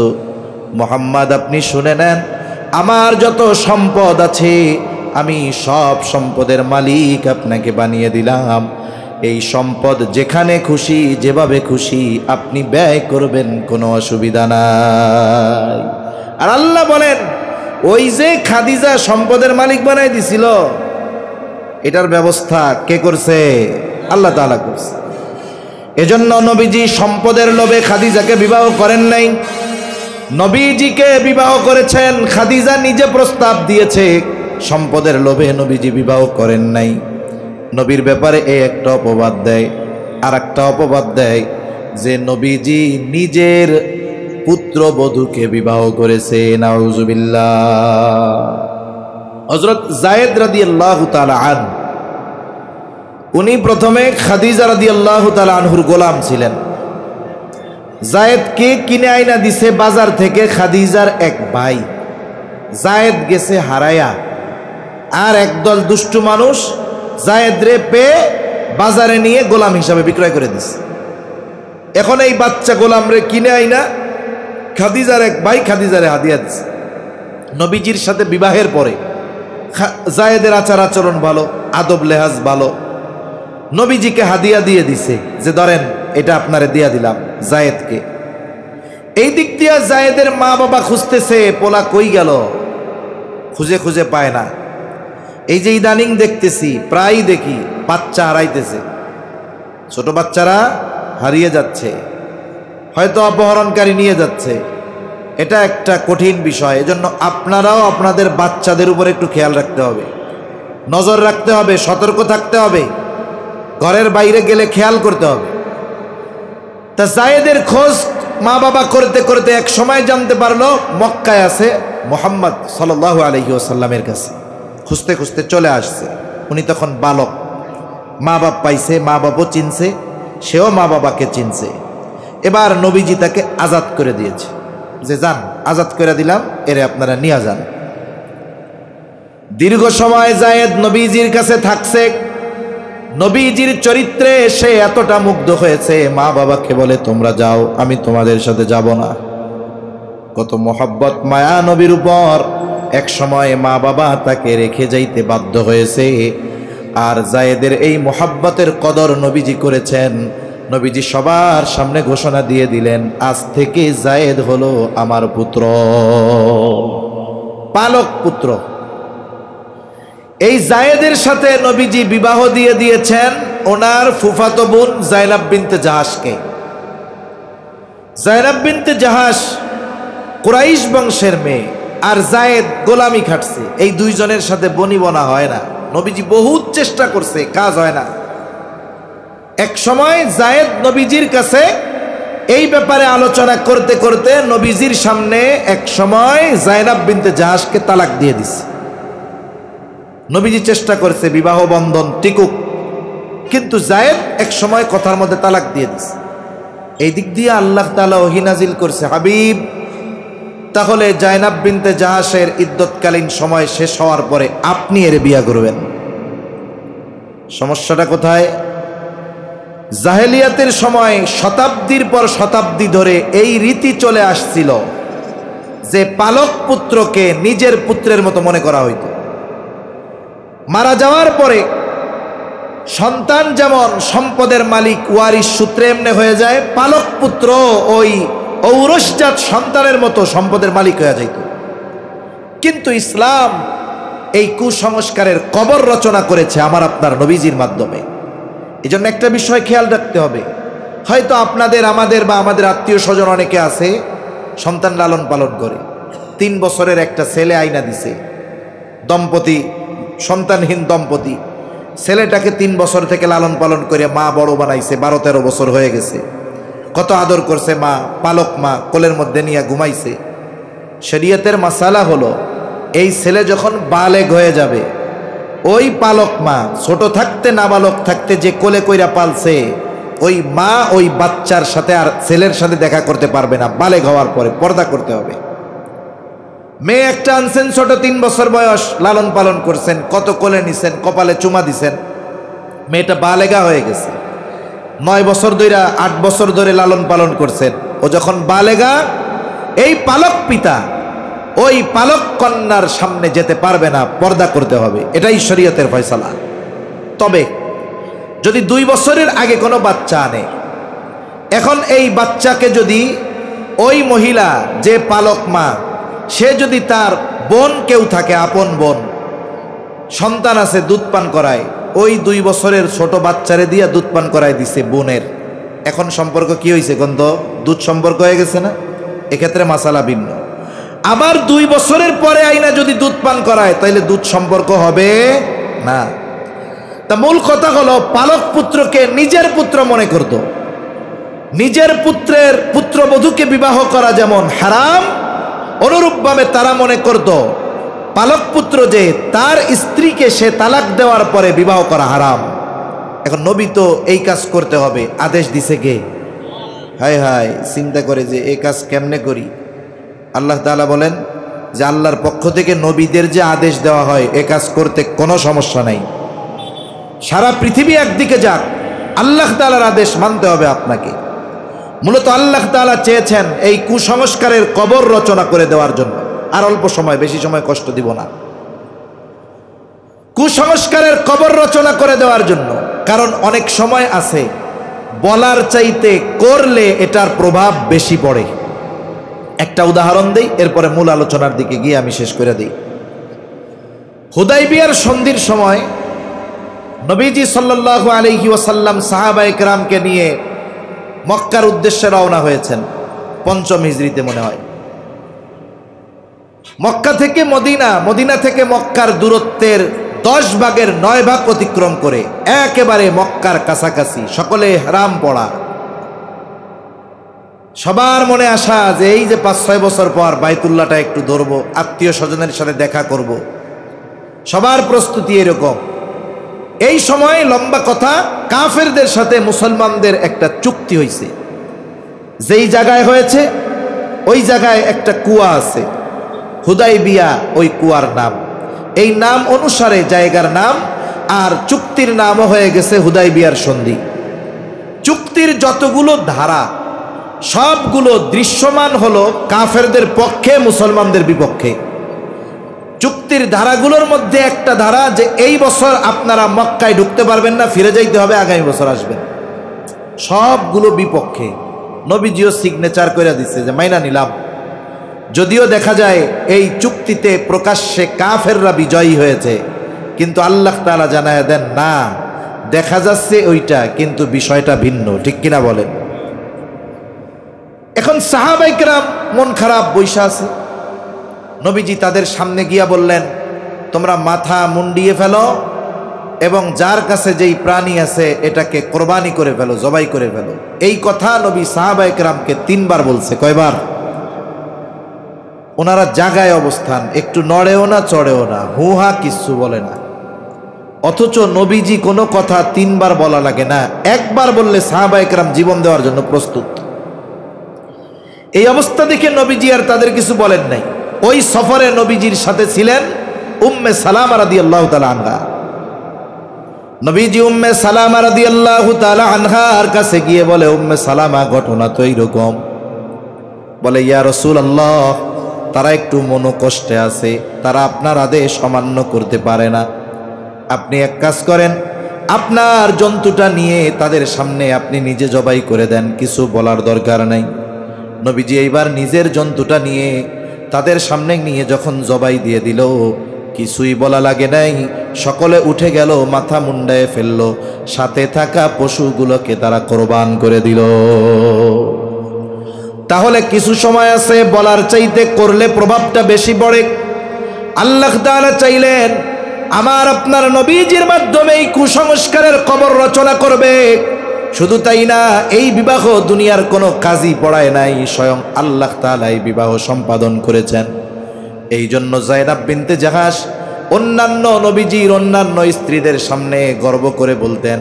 মুহাম্মদ, আপনি শুনে নেন, আমার যত সম্পদ আছে আমি সব সম্পদের মালিক আপনাকে বানিয়ে দিলাম। এই সম্পদ যেখানে খুশি যেভাবে খুশি আপনি ব্যয় করবেন, কোনো অসুবিধা নাই। আর আল্লাহ বলেন, ওই যে খাদিজা সম্পদের মালিক বানাই দিছিল, এটার ব্যবস্থা কে করছে? আল্লাহ তাআলা করছে। এজন্য নবীজি সম্পদের লোভে খাদিজাকে বিবাহ করেন নাই, নবীজিকে বিবাহ করেছেন। খাদিজা নিজে প্রস্তাব দিয়েছে, সম্পদের লোভে নবীজি বিবাহ করেন নাই। নবীর ব্যাপারে এই একটা অপবাদ দেয়। আর একটা অপবাদ দেয় যে নবীজি নিজের পুত্রবধূকে বিবাহ করেছে। নাউজুবিল্লাহ। হযরত যায়েদ রাদিয়াল্লাহু তাআলা আনহু, উনি প্রথমে খাদিজা রাদিয়াল্লাহু তাআলা আনহুর গোলাম ছিলেন। যায়েদকে কিনে আইনা দিছে বাজার থেকে খাদিজার এক ভাই। যায়েদ গেছে হারায়া, আর একদল দুষ্টু মানুষ যায়েদ রে পেয়ে বাজারে নিয়ে গোলাম হিসাবে বিক্রয় করে দিছে। এখন এই বাচ্চা গোলাম রে কিনে আইনা খাদিজার এক ভাই খাদিজারে হাদিয়া দিছে। নবীজির সাথে বিবাহের পরে যায়েদের আচার আচরণ ভালো, আদব লেহাজ ভালো, নবীজিকে হাদিয়া দিয়ে দিছে যে ধরেন এটা আপনারে দিয়া দিলাম যায়েদকে। এই দিক দিয়ে যায়েদের মা বাবা খুঁজতেছে, পোলা কই গেল, খুঁজে খুঁজে পায় না। এই যে ইদানিং দেখতেছি, প্রায় দেখি বাচ্চা হারাইতেছে, ছোট বাচ্চারা হারিয়ে যাচ্ছে, হয়তো অপহরণকারী নিয়ে যাচ্ছে। এটা একটা কঠিন বিষয়। এজন্য আপনারাও আপনাদের বাচ্চাদের উপর একটু খেয়াল রাখতে হবে, নজর রাখতে হবে, সতর্ক থাকতে হবে, ঘরের বাইরে গেলে খেয়াল করতে হবে। তা যায়েদের খোঁজ মা বাবা করতে করতে এক সময় জানতে পারলো মক্কায় আছে মুহাম্মদ সাল্লাল্লাহু আলাইহি ওয়াসাল্লামের কাছে। খুঁজতে খুঁজতে চলে আসছে। উনি তখন বালক, মা বাপ পাইছে, মা বাবাও চিনছে, সেও মা বাবাকে চিনছে। এবার নবীজি তাকে আজাদ করে দিয়েছে, যে যান, আজাদ করে দিলাম, এরে আপনারা নিয়ে যান। দীর্ঘ সময় যায়েদ নবীজির কাছে থাকছে। নবীজির চরিত্রে সে এতটা মুগ্ধ হয়েছে, মা বাবাকে বলে তোমরা যাও, আমি তোমাদের সাথে যাব না। কত মোহাব্বত মায়া নবীর উপর। এক সময় মা বাবা তাকে রেখে যাইতে বাধ্য হয়েছে। আর যায়েদের এই মোহাব্বতের কদর নবীজি করেছেন। নবীজি সবার সামনে ঘোষণা দিয়ে দিলেন, আজ থেকে যায়েদ হলো আমার পুত্র, পালক পুত্র। এই যায়েদের সাথে নবীজি বিবাহ দিয়ে দিয়েছেন ওনার ফুফাতো বোন যায়নাব বিনতে জাহাশকে। যায়নাব বিনতে জাহাশ কুরাইশ বংশের মেয়ে, আর যায়েদ গোলামি খাটছে। এই দুইজনের সাথে বনিবনা হয় না। নবীজি বহুত চেষ্টা করছে, কাজ হয় না। এক সময় যায়েদ নবীজির কাছে এই ব্যাপারে আলোচনা করতে করতে নবীজির সামনে এক সময় যায়নাব বিনতে জাহাশকে তালাক দিয়ে দিছে। নবীজি চেষ্টা করছে বিবাহ বন্ধন টিকুক, কিন্তু যায়েদ এক সময় কথার মধ্যে তালাক দিয়ে দিছে। এই দিক দিয়ে আল্লাহ তাআলা ওহী নাজিল করছে, হাবিব, তাহলে যায়নাব বিনতে জাহাশের ইদ্যতকালীন সময় শেষ হওয়ার পরে আপনি এর বিয়ে করবেন। সমস্যাটা কোথায়? জাহেলিয়াতের সময় শতাব্দীর পর শতাব্দী ধরে এই রীতি চলে আসছিল যে পালক পুত্রকে নিজের পুত্রের মতো মনে করা হইত। মারা যাওয়ার পরে সন্তান যেমন সম্পদের মালিক ওয়ারিশ সূত্রে এমনি হয়ে যায়, পালক পুত্র ওই ঔরসজাত সন্তানের মতো সম্পদের মালিক হয়ে যাইত। কিন্তু ইসলাম এই কুসংস্কারের কবর রচনা করেছে আমার আপনার নবীজির মাধ্যমে। এই জন্য একটা বিষয় খেয়াল রাখতে হবে। হয়তো আপনাদের, আমাদের বা আমাদের আত্মীয় স্বজন অনেকে আছে সন্তান লালন পালন করে। 3 বছরের একটা ছেলে আইনা দিছে, দম্পতি, সন্তানহীন দম্পতি। ছেলেটাকে 3 বছর থেকে লালন পালন করে মা বড় বানাইছে, 12-13 বছর হয়ে গেছে। কত আদর করছে মা, পালক মা, কোলের মধ্যে নিয়ে ঘুমাইছে। শরীয়তের মাসালা হলো, এই ছেলে যখন বালেগ হয়ে যাবে, ওই পালক মা ছোট থাকতে নাবালক থাকতে যে কোলে কইরা পালছে, ওই মা ওই বাচ্চার সাথে আর ছেলের সাথে দেখা করতে পারবে না। বালেগ হওয়ার পরে পর্দা করতে হবে। মেয়ে একটা আনছেন ছোট, 3 বছর বয়স, লালন পালন করছেন, কত কোলে নিছেন, কপালে চুমা দিছেন, মেয়েটা বালেগা হয়ে গেছে। 9 বছর ধরে 8 বছর ধরে লালন পালন করছেন। ও যখন বালেগা, এই পালক পিতা ওই পালক কন্যার সামনে যেতে পারবে না, পর্দা করতে হবে, এটাই শরীয়তের ফয়সালা। তবে যদি 2 বছরের আগে কোনো বাচ্চা আনে, এখন এই বাচ্চাকে যদি ওই মহিলা যে পালক মা, সে যদি তার বোন কেউ থাকে, আপন বোন সন্তান আছে, দুধ পান করায়, ওই 2 বছরের ছোট বাচ্চারে দিয়া দুধ পান করায় দিছে বোনের, এখন সম্পর্ক কি হয়েছে? গন্ধ দুধ সম্পর্ক হয়ে গেছে না? এক্ষেত্রে মাসালা ভিন্ন। আবার 2 বছরের পরে আইনা যদি দুধ পান করায়, তাইলে দুধ সম্পর্ক হবে না। তা মূল কথা হলো, পালক পুত্রকে নিজের পুত্র মনে করত। নিজের পুত্রের পুত্রবধূকে বিবাহ করা যেমন হারাম, অনুরূপভাবে তারা মনে করত পালক পুত্র যে তার স্ত্রীকে সে তালাক দেওয়ার পরে বিবাহ করা হারাম। এখন নবী তো এই কাজ করতে হবে, আদেশ দিছে কে? হায় হায়, চিন্তা করে যে এই কাজ কেমনে করি। আল্লাহ তাআলা বলেন যে আল্লাহর পক্ষ থেকে নবীদের যে আদেশ দেওয়া হয়, এ কাজ করতে কোনো সমস্যা নাই। সারা পৃথিবী একদিকে যাক, আল্লাহ তাআলার আদেশ মানতে হবে আপনাকে। মূলত আল্লাহ তাআলা চেয়েছেন এই কুসংস্কারের কবর রচনা করে দেওয়ার জন্য। আর অল্প সময়, বেশি সময় কষ্ট দিব না। কুসংস্কারের কবর রচনা করে দেওয়ার জন্য, কারণ অনেক সময় আছে বলার চাইতে করলে এটার প্রভাব বেশি পড়ে। একটা উদাহরণ দেই, এরপরে মূল আলোচনার দিকে গিয়ে আমি শেষ করে দিই। হুদাইবিয়ার সন্ধির সময় নবীজি সাল্লাল্লাহু আলাইহি ওয়াসাল্লাম সাহাবায়ে কেরামকে নিয়ে মক্কার উদ্দেশ্যে রওনা হয়েছেন 5ম হিজরিতে মনে হয়। মক্কা থেকে মদিনা, মদিনা থেকে মক্কার দূরত্বের 10 ভাগের 9 ভাগ অতিক্রম করে একেবারে মক্কার কাছাকাছি, সকলে ইহরাম পড়া। সবার মনে আশা যে এই যে 5-6 বছর পর বাইতুল্লাহটা একটু ধরবো, আত্মীয় স্বজনের সাথে দেখা করব, সবার প্রস্তুতি এরকম। এই সময় লম্বা কথা, কাফেরদের সাথে মুসলমানদের একটা চুক্তি হয়েছে। যেই জায়গায় হয়েছে ওই জায়গায় একটা কুয়া আছে, হুদাইবিয়া ওই কুয়ার নাম। এই নাম অনুসারে জায়গার নাম, আর চুক্তির নামও হয়ে গেছে হুদাইবিয়ার সন্ধি। চুক্তির যতগুলো ধারা সবগুলো দৃশ্যমান হলো কাফেরদের পক্ষে, মুসলমানদের বিপক্ষে। চুক্তির ধারাগুলোর মধ্যে একটা ধারা যে এই বছর আপনারা মক্কায় ঢুকতে পারবেন না, ফিরে যাইতে হবে, আগামী বছর আসবেন। সবগুলো বিপক্ষে। নবীজিও সিগনেচার করে দিচ্ছে যে মাইনা নিলাম। যদিও দেখা যায় এই চুক্তিতে প্রকাশ্যে কাফেররা বিজয়ী হয়েছে, কিন্তু আল্লাহ তাআলা জানায় দেন না, দেখা যাচ্ছে ওইটা, কিন্তু বিষয়টা ভিন্ন। ঠিক কিনা বলেন? এখন সাহাবায়ে কেরাম মন খারাপ বইসা আছে। নবীজি তাদের সামনে গিয়া বললেন, তোমরা মাথা মুন্ডিয়ে ফেলো এবং যার কাছে যেই প্রাণী আছে এটাকে কোরবানি করে ফেলো, জবাই করে ফেলো। এই কথা নবী সাহাবায়ে কেরামকে 3 বার বলছে। কয়বার? ওনারা জাগায় অবস্থান, একটু নড়েও না, চড়েও না, হুহা কিচ্ছু বলে না। অথচ নবীজি কোনো কথা 3 বার বলা লাগে না, একবার বললে সাহাবায়ে কেরাম জীবন দেওয়ার জন্য প্রস্তুত। এই অবস্থা দেখে নবীজি আর তাদের কিছু বলেন নাই। ওই সফরে নবীজির সাথে ছিলেন উম্মে সালামা রাদিয়াল্লাহু তাআলা আনহা। নবীজি উম্মে সালামা রাদিয়াল্লাহু তাআলা আনহার কাছে গিয়ে বলে, উম্মে সালামা, ঘটনা তো এইরকম। বলে, ইয়া রাসূলুল্লাহ, তারা একটু মনোকষ্টে আছে, তারা আপনার আদেশ অমান্য করতে পারে না। আপনি এক কাজ করেন, আপনার জন্তুটা নিয়ে তাদের সামনে আপনি নিজে জবাই করে দেন, কিছু বলার দরকার নাই। নবীজি এইবার নিজের জন্তুটা নিয়ে তাদের সামনে নিয়ে যখন জবাই দিয়ে দিল, কিছুই বলা লাগে নাই, সকলে উঠে গেল, মাথা মুন্ডায় ফেললো, সাথে থাকা পশুগুলোকে তারা কোরবান করে দিল। তাহলে কিছু সময় আছে, বলার চাইতে করলে প্রভাবটা বেশি পড়ে। আল্লাহ তাআলা চাইলেন আমার আপনার নবীজির মাধ্যমে এই কুসংস্কারের কবর রচনা করবে। শুধু তাই না, এই বিবাহ দুনিয়ার কোনো কাজী পড়ায় নাই, স্বয়ং আল্লাহ তাআলা এই বিবাহ সম্পাদন করেছেন। এই জন্য যায়েনাব বিনতে জাহাশ অন্যান্য নবীজির অন্যান্য স্ত্রীদের সামনে গর্ব করে বলতেন,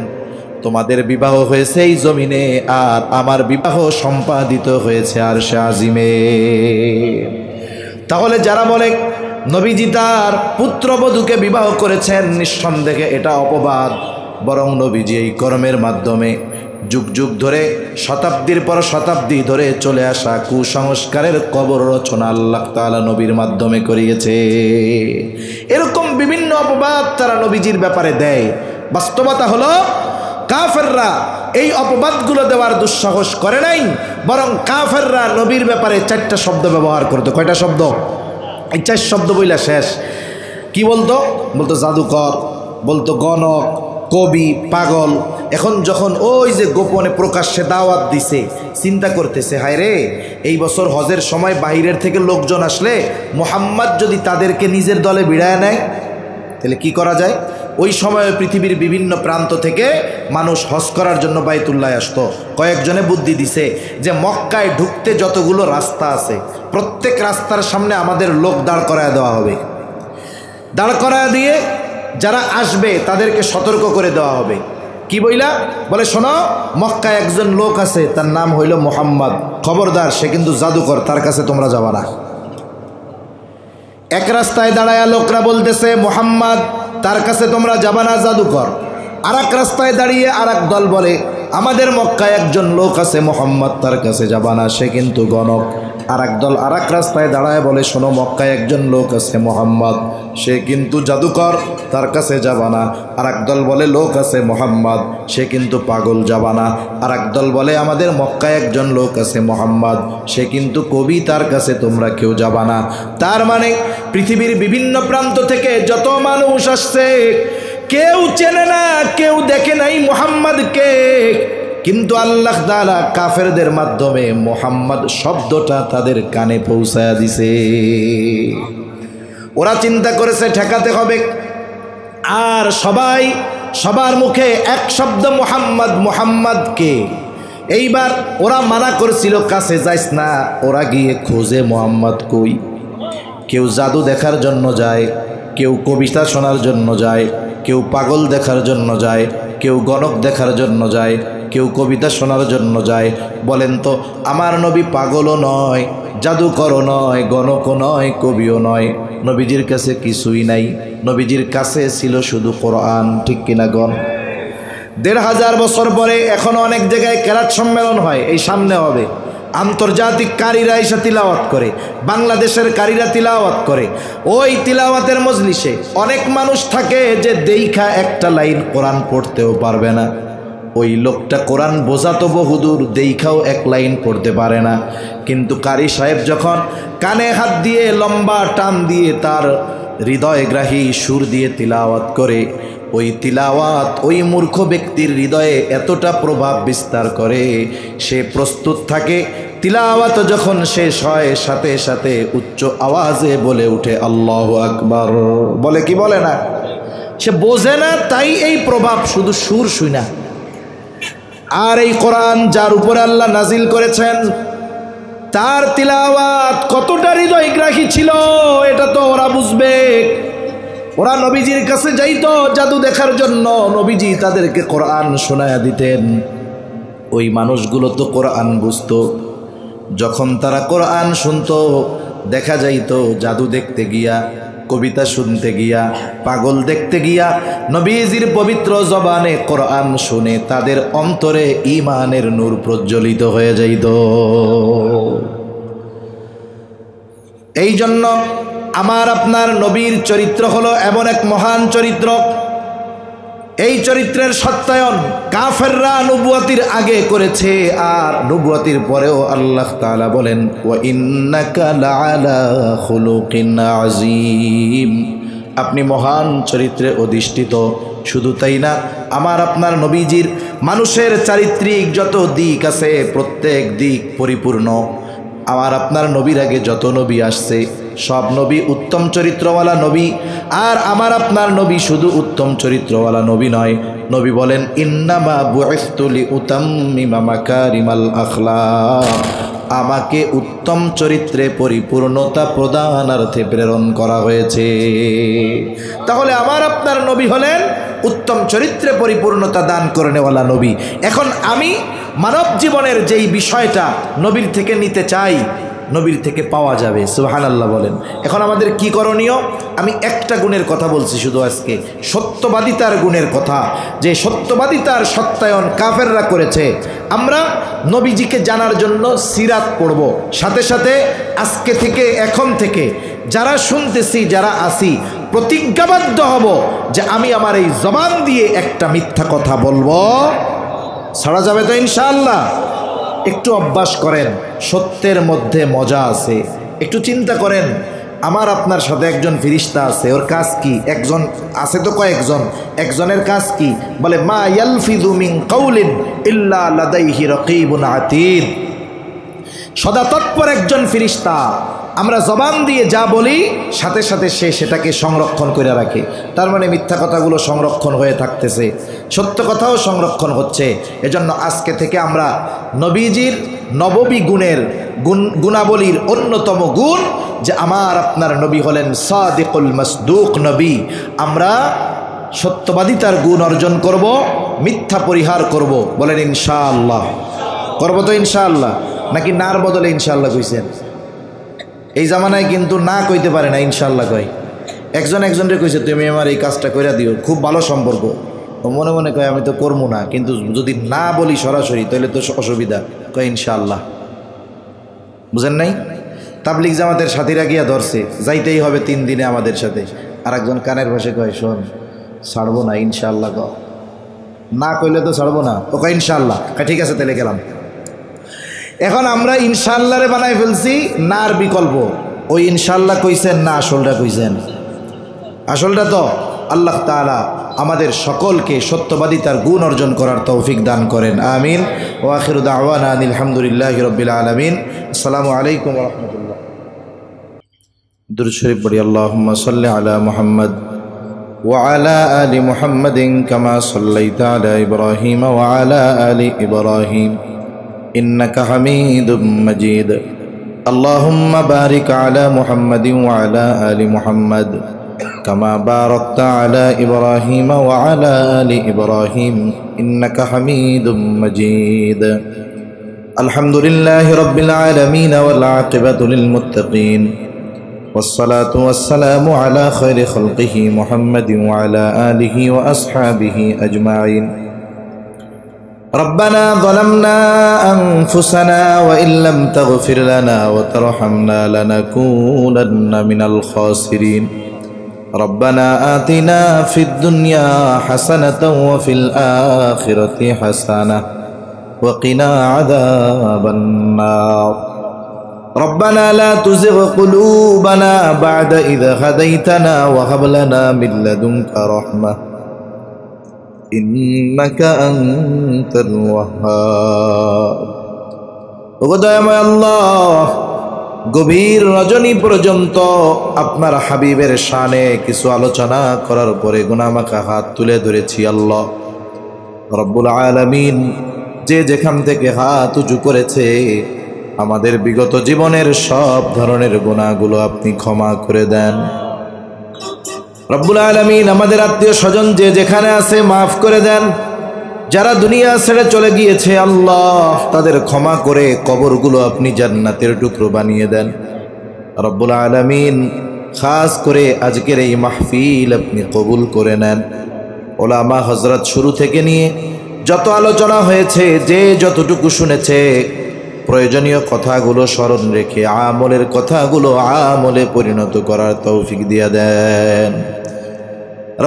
তোমাদের বিবাহ হয়েছে এই জমিনে, আর আমার বিবাহ সম্পাদিত হয়েছে আরশে আজিমে। তাহলে যারা বলে নবীজি তার পুত্রবধূকে বিবাহ করেছেন, নিঃসন্দেহে এটা অপবাদ। বরং নবীজি এই কর্মের মাধ্যমে যুগ যুগ ধরে, শতাব্দীর পর শতাব্দী ধরে চলে আসা কুসংস্কারের কবর রচনা আল্লাহ তাআলা নবীর মাধ্যমে করিয়েছে। এরকম বিভিন্ন অপবাদ তারা নবীজির ব্যাপারে দেয়। বাস্তবতা হলো কাফেররা এই অপবাদগুলো দেওয়ার দুঃসাহস করে নাই, বরং কাফেররা নবীর ব্যাপারে 4টা শব্দ ব্যবহার করতো। কয়টা শব্দ? এই 4 শব্দ বইলা শেষ। কি বলতো? বলতো জাদুকর, বলতো গণক, কবি, পাগল। এখন যখন ওই যে গোপনে প্রকাশ্যে দাওয়াত দিছে, চিন্তা করতেছে, হায় রে, এই বছর হজের সময় বাহিরের থেকে লোকজন আসলে মুহাম্মদ যদি তাদেরকে নিজের দলে ভিড়ায় নেয়, তাহলে কি করা যায়? ওই সময় পৃথিবীর বিভিন্ন প্রান্ত থেকে মানুষ হজ করার জন্য বাইতুল্লাহ আসতো। কয়েকজনে বুদ্ধি দিছে যে মক্কায় ঢুকতে যতগুলো রাস্তা আছে, প্রত্যেক রাস্তার সামনে আমাদের লোক দাঁড় করায় দেওয়া হবে। দাঁড় করায় দিয়ে যারা আসবে তাদেরকে সতর্ক করে দেওয়া হবে। কি বইলা? বলে, শোনো, মক্কায় একজন লোক আছে, তার নাম হইল মুহাম্মদ। খবরদার, সে কিন্তু জাদুকর, তার কাছে তোমরা যাবা না। এক রাস্তায় দাঁড়ায়া লোকরা বলতেছে মুহাম্মদ, তার কাছে তোমরা যাবা না, জাদুকর। আর এক রাস্তায় দাঁড়িয়ে আর এক দল বলে, আমাদের মক্কায় একজন লোক আছে মুহাম্মদ, তার কাছে যাবা না, সে কিন্তু গণক। আর এক দল আর এক রাস্তায় দাঁড়ায় বলে, শোনো, মক্কায় একজন লোক আছে মুহাম্মদ, সে কিন্তু জাদুকর, তার কাছে যাবা না। আর এক দল বলে, লোক আছে মুহাম্মদ, সে কিন্তু পাগল, যাবা না। আর এক দল বলে, আমাদের মক্কায় একজন লোক আছে মুহাম্মদ, সে কিন্তু কবি, তার কাছে তোমরা কেউ যাবা না। তার মানে পৃথিবীর বিভিন্ন প্রান্ত থেকে যত মানুষ আসছে, কেউ চেনে না, কেউ দেখে নাই মুহাম্মদকে, কিন্তু আল্লাহ তাআলা কাফেরদের মাধ্যমে মুহাম্মদ শব্দটা তাদের কানে পৌঁছায়া দিছে। ওরা চিন্তা করেছে ঠেকাতে হবে, আর সবার মুখে এক শব্দ মুহাম্মদ, মুহাম্মদকে। এইবার ওরা মানা করছিল, কাছে যাইস না। ওরা গিয়ে খোঁজে মুহাম্মদ কই। কেউ জাদু দেখার জন্য যায়, কেউ কবিতা শোনার জন্য যায়, কেউ পাগল দেখার জন্য যায়, কেউ গণক দেখার জন্য যায়, কেউ কবিতা শোনার জন্য যায়। বলেন তো, আমার নবী পাগলও নয়, জাদুকরও নয়, গণকও নয়, কবিও নয়। নবীজির কাছে কিছুই নাই, নবীজির কাছে ছিল শুধু কোরআন। ঠিক কিনা গণ? 1500 বছর পরে এখনো অনেক জায়গায় কেরাত সম্মেলন হয়, এই সামনে হবে। আন্তর্জাতিক কারীরা এসে তিলাওয়াত করে, বাংলাদেশের কারীরা তিলাওয়াত করে। ওই তিলাওয়াতের মজলিসে অনেক মানুষ থাকে যে দেইখা একটা লাইন কোরআন পড়তেও পারবে না। ওই লোকটা কোরআন বোঝাতো বহুদূর, দেইখাও এক লাইন পড়তে পারে না। কিন্তু কারি সাহেব যখন কানে হাত দিয়ে লম্বা টান দিয়ে তার হৃদয়গ্রাহী সুর দিয়ে তিলাওয়াত করে, ওই তিলাওয়াত ওই মূর্খ ব্যক্তির হৃদয়ে এতটা প্রভাব বিস্তার করে, সে প্রস্তুত থাকে। তিলাওয়াত যখন শেষ হয়, সাথে সাথে উচ্চ আওয়াজে বলে উঠে আল্লাহু আকবার। বলে কি বলে না? সে বোঝে না, তাই এই প্রভাব, শুধু সুর শুই না। আর এই কোরআন যার উপরে আল্লাহ নাজিল করেছেন, তার তিলাওয়াত কতটা হৃদয়গ্রাহী ছিল, এটা তো ওরা বুঝবে। ওরা নবীজির কাছে যাইতো জাদু দেখার জন্য, নবীজি তাদেরকে কোরআন শোনায়া দিতেন। ওই মানুষগুলো তো কোরআন বুঝতো। যখন তারা কোরআন শুনতো, দেখা যাইতো জাদু দেখতে গিয়া, কবিতা শুনতে গিয়া, পাগল দেখতে গিয়া, নবীজির পবিত্র জবানে কোরআন শুনে তাদের অন্তরে ঈমানের নূর প্রজ্বলিত হয়ে যাইত। এই জন্য আমার আপনার নবীর চরিত্র হলো এমন এক মহান চরিত্র, এই চরিত্রের সত্যায়ন কাফেররা নবুয়তির আগে করেছে, আর নবুয়তির পরেও আল্লাহ তাআলা বলেন, ওয়া ইন্নাকা লাআলা খুলুকিন আযীম, আপনি মহান চরিত্রে অধিষ্ঠিত। শুধু তাই না, আমার আপনার নবীজির মানুষের চারিত্রিক যত দিক আছে, প্রত্যেক দিক পরিপূর্ণ। আমার আপনার নবীর আগে যত নবী আসছে, সব নবী উত্তম চরিত্রওয়ালা নবী। আর আমার আপনার নবী শুধু উত্তম চরিত্রওয়ালা নবী নয়, নবী বলেন, ইন্নামা বুইসতু লিউতাম্মিমা মাকারিমাল আখলাক, আমাকে উত্তম চরিত্রে পরিপূর্ণতা প্রদানার্থে প্রেরণ করা হয়েছে। তাহলে আমার আপনার নবী হলেন উত্তম চরিত্রে পরিপূর্ণতা দান করেনেওয়ালা নবী। এখন আমি মানব জীবনের যেই বিষয়টা নবীর থেকে নিতে চাই, নবীর থেকে পাওয়া যাবে। সুবহানাল্লাহ বলেন। এখন আমাদের কি করণীয়? আমি একটা গুণের কথা বলছি শুধু আজকে, সত্যবাদিতার গুণের কথা, যে সত্যবাদিতার সত্যায়ন কাফেররা করেছে। আমরা নবীজিকে জানার জন্য সিরাত পড়ব, সাথে সাথে আজকে থেকে এখন থেকে যারা শুনতেছি যারা আসি প্রতিজ্ঞাবদ্ধ হব যে আমি আমার এই জবান দিয়ে একটা মিথ্যা কথা বলবো, ছাড়া যাবে তো ইনশাআল্লাহ? একটু অভ্যাস করেন, সত্যের মধ্যে মজা আছে। একটু চিন্তা করেন, আমার আপনার সাথে একজন ফেরেশতা আছে, ওর কাজ কি? একজন আছে তো কয়েকজন, একজনের কাজ কি? বলে মা ইয়ালফিযু মিন কাউলিন ইল্লা লাদাইহি রাকীবুন আতীদ। সদা তৎপর একজন ফেরেশতা, আমরা জবান দিয়ে যা বলি সাথে সাথে সে সেটাকে সংরক্ষণ করে রাখে। তার মানে মিথ্যা কথাগুলো সংরক্ষণ হয়ে থাকতেছে, সত্য কথাও সংরক্ষণ হচ্ছে। এজন্য আজকে থেকে আমরা নবীজির নববী গুণাবলীর অন্যতম গুণ যে আমার আপনার নবী হলেন সাদিকুল মাসদুক নবী। আমরা সত্যবাদিতার গুণ অর্জন করব, মিথ্যা পরিহার করব। বলেন ইনশাআল্লাহ। করবো তো ইনশাআল্লাহ? নাকি নার বদলে ইনশাআল্লাহ কইছেন? এই জামানায় কিন্তু না কইতে পারে না, ইনশাআল্লাহ কয়। একজনরে কইছে তুমি আমার এই কাজটা কইরা দিও, খুব ভালো সম্পর্ক। ও মনে মনে কয় আমি তো করবো না, কিন্তু যদি না বলি সরাসরি তাহলে তো অসুবিধা, কয় ইনশাআল্লাহ। বুঝেন নাই? তাবলিগ জামাতের সাথীরা গিয়া ধরছে, যাইতেই হবে 3 দিনে আমাদের সাথে। আর একজন কানের ভাষে কয় শোন, ছাড়বো না ইনশাআল্লাহ। না কইলে তো ছাড়বো না, ও কয় ইনশাআল্লাহ। ঠিক আছে তাহলে গেলাম। এখন আমরা ইনশাআল্লাহরে বানাই ফেলছি নার বিকল্প। ওই ইনশাআল্লাহ কইছেন না আসলটা কইছেন? আসলটা তো আল্লাহ তাআলা আমাদের সকলকে সত্যবাদিতার গুণ অর্জন করার তৌফিক দান করেন। আমিন। ওয়া আখিরু দাওয়ানা আনিল হামদুলিল্লাহি রাব্বিল আলামিন। আসসালামু আলাইকুম ওয়া রাহমাতুল্লাহ। দুরূদ শরীফ পড়ি। আল্লাহুম্মা সাল্লি আলা মুহাম্মদ ওয়া আলা আলি মুহাম্মাদিন কামা সাল্লাইতা আলা ইব্রাহিম ওয়া আলা আলি ইব্রাহিম إنك حميد مجيد. اللهم بارك على محمد وعلى آل محمد كما باركت على إبراهيم وعلى آل إبراهيم إنك حميد مجيد. الحمد لله رب العالمين والعاقبة للمتقين والصلاة والسلام على خير خلقه محمد وعلى آله وأصحابه أجمعين. ربنا ظلمنا أنفسنا وإن لم تغفر لنا وترحمنا لنكونن من الخاسرين. ربنا آتنا في الدنيا حسنة وفي الآخرة حسنة وقنا عذاب النار. ربنا لا تزغ قلوبنا بعد إذ هديتنا وهب لنا من لدنك رحمة إنك أنت الوهاب. দয়াময় আল্লাহ, গভীর রজনী পর্যন্ত আপনার হাবিবের শানে কিছু আলোচনা করার পরে গুনাহমাখা হাত তুলে ধরেছি। আল্লাহ রব্বুল আলামিন, যে যেখান থেকে হাত উঁচু করেছে আমাদের বিগত জীবনের সব ধরনের গুনাহগুলো আপনি ক্ষমা করে দেন। রব্বুল আলামিন, আমাদের আত্মীয় স্বজন যে যেখানে আছে মাফ করে দেন। যারা দুনিয়া ছেড়ে চলে গিয়েছে আল্লাহ তাদের ক্ষমা করে কবরগুলো আপনি জান্নাতের টুকরো বানিয়ে দেন। রব্বুল আলামিন, খাস করে আজকের এই মাহফিল আপনি কবুল করে নেন। ওলামা হযরত শুরু থেকে নিয়ে যত আলোচনা হয়েছে, যে যতটুকু শুনেছে, প্রয়োজনীয় কথাগুলো স্মরণ রেখে আমলের কথাগুলো আমলে পরিণত করার তৌফিক দিয়ে দেন।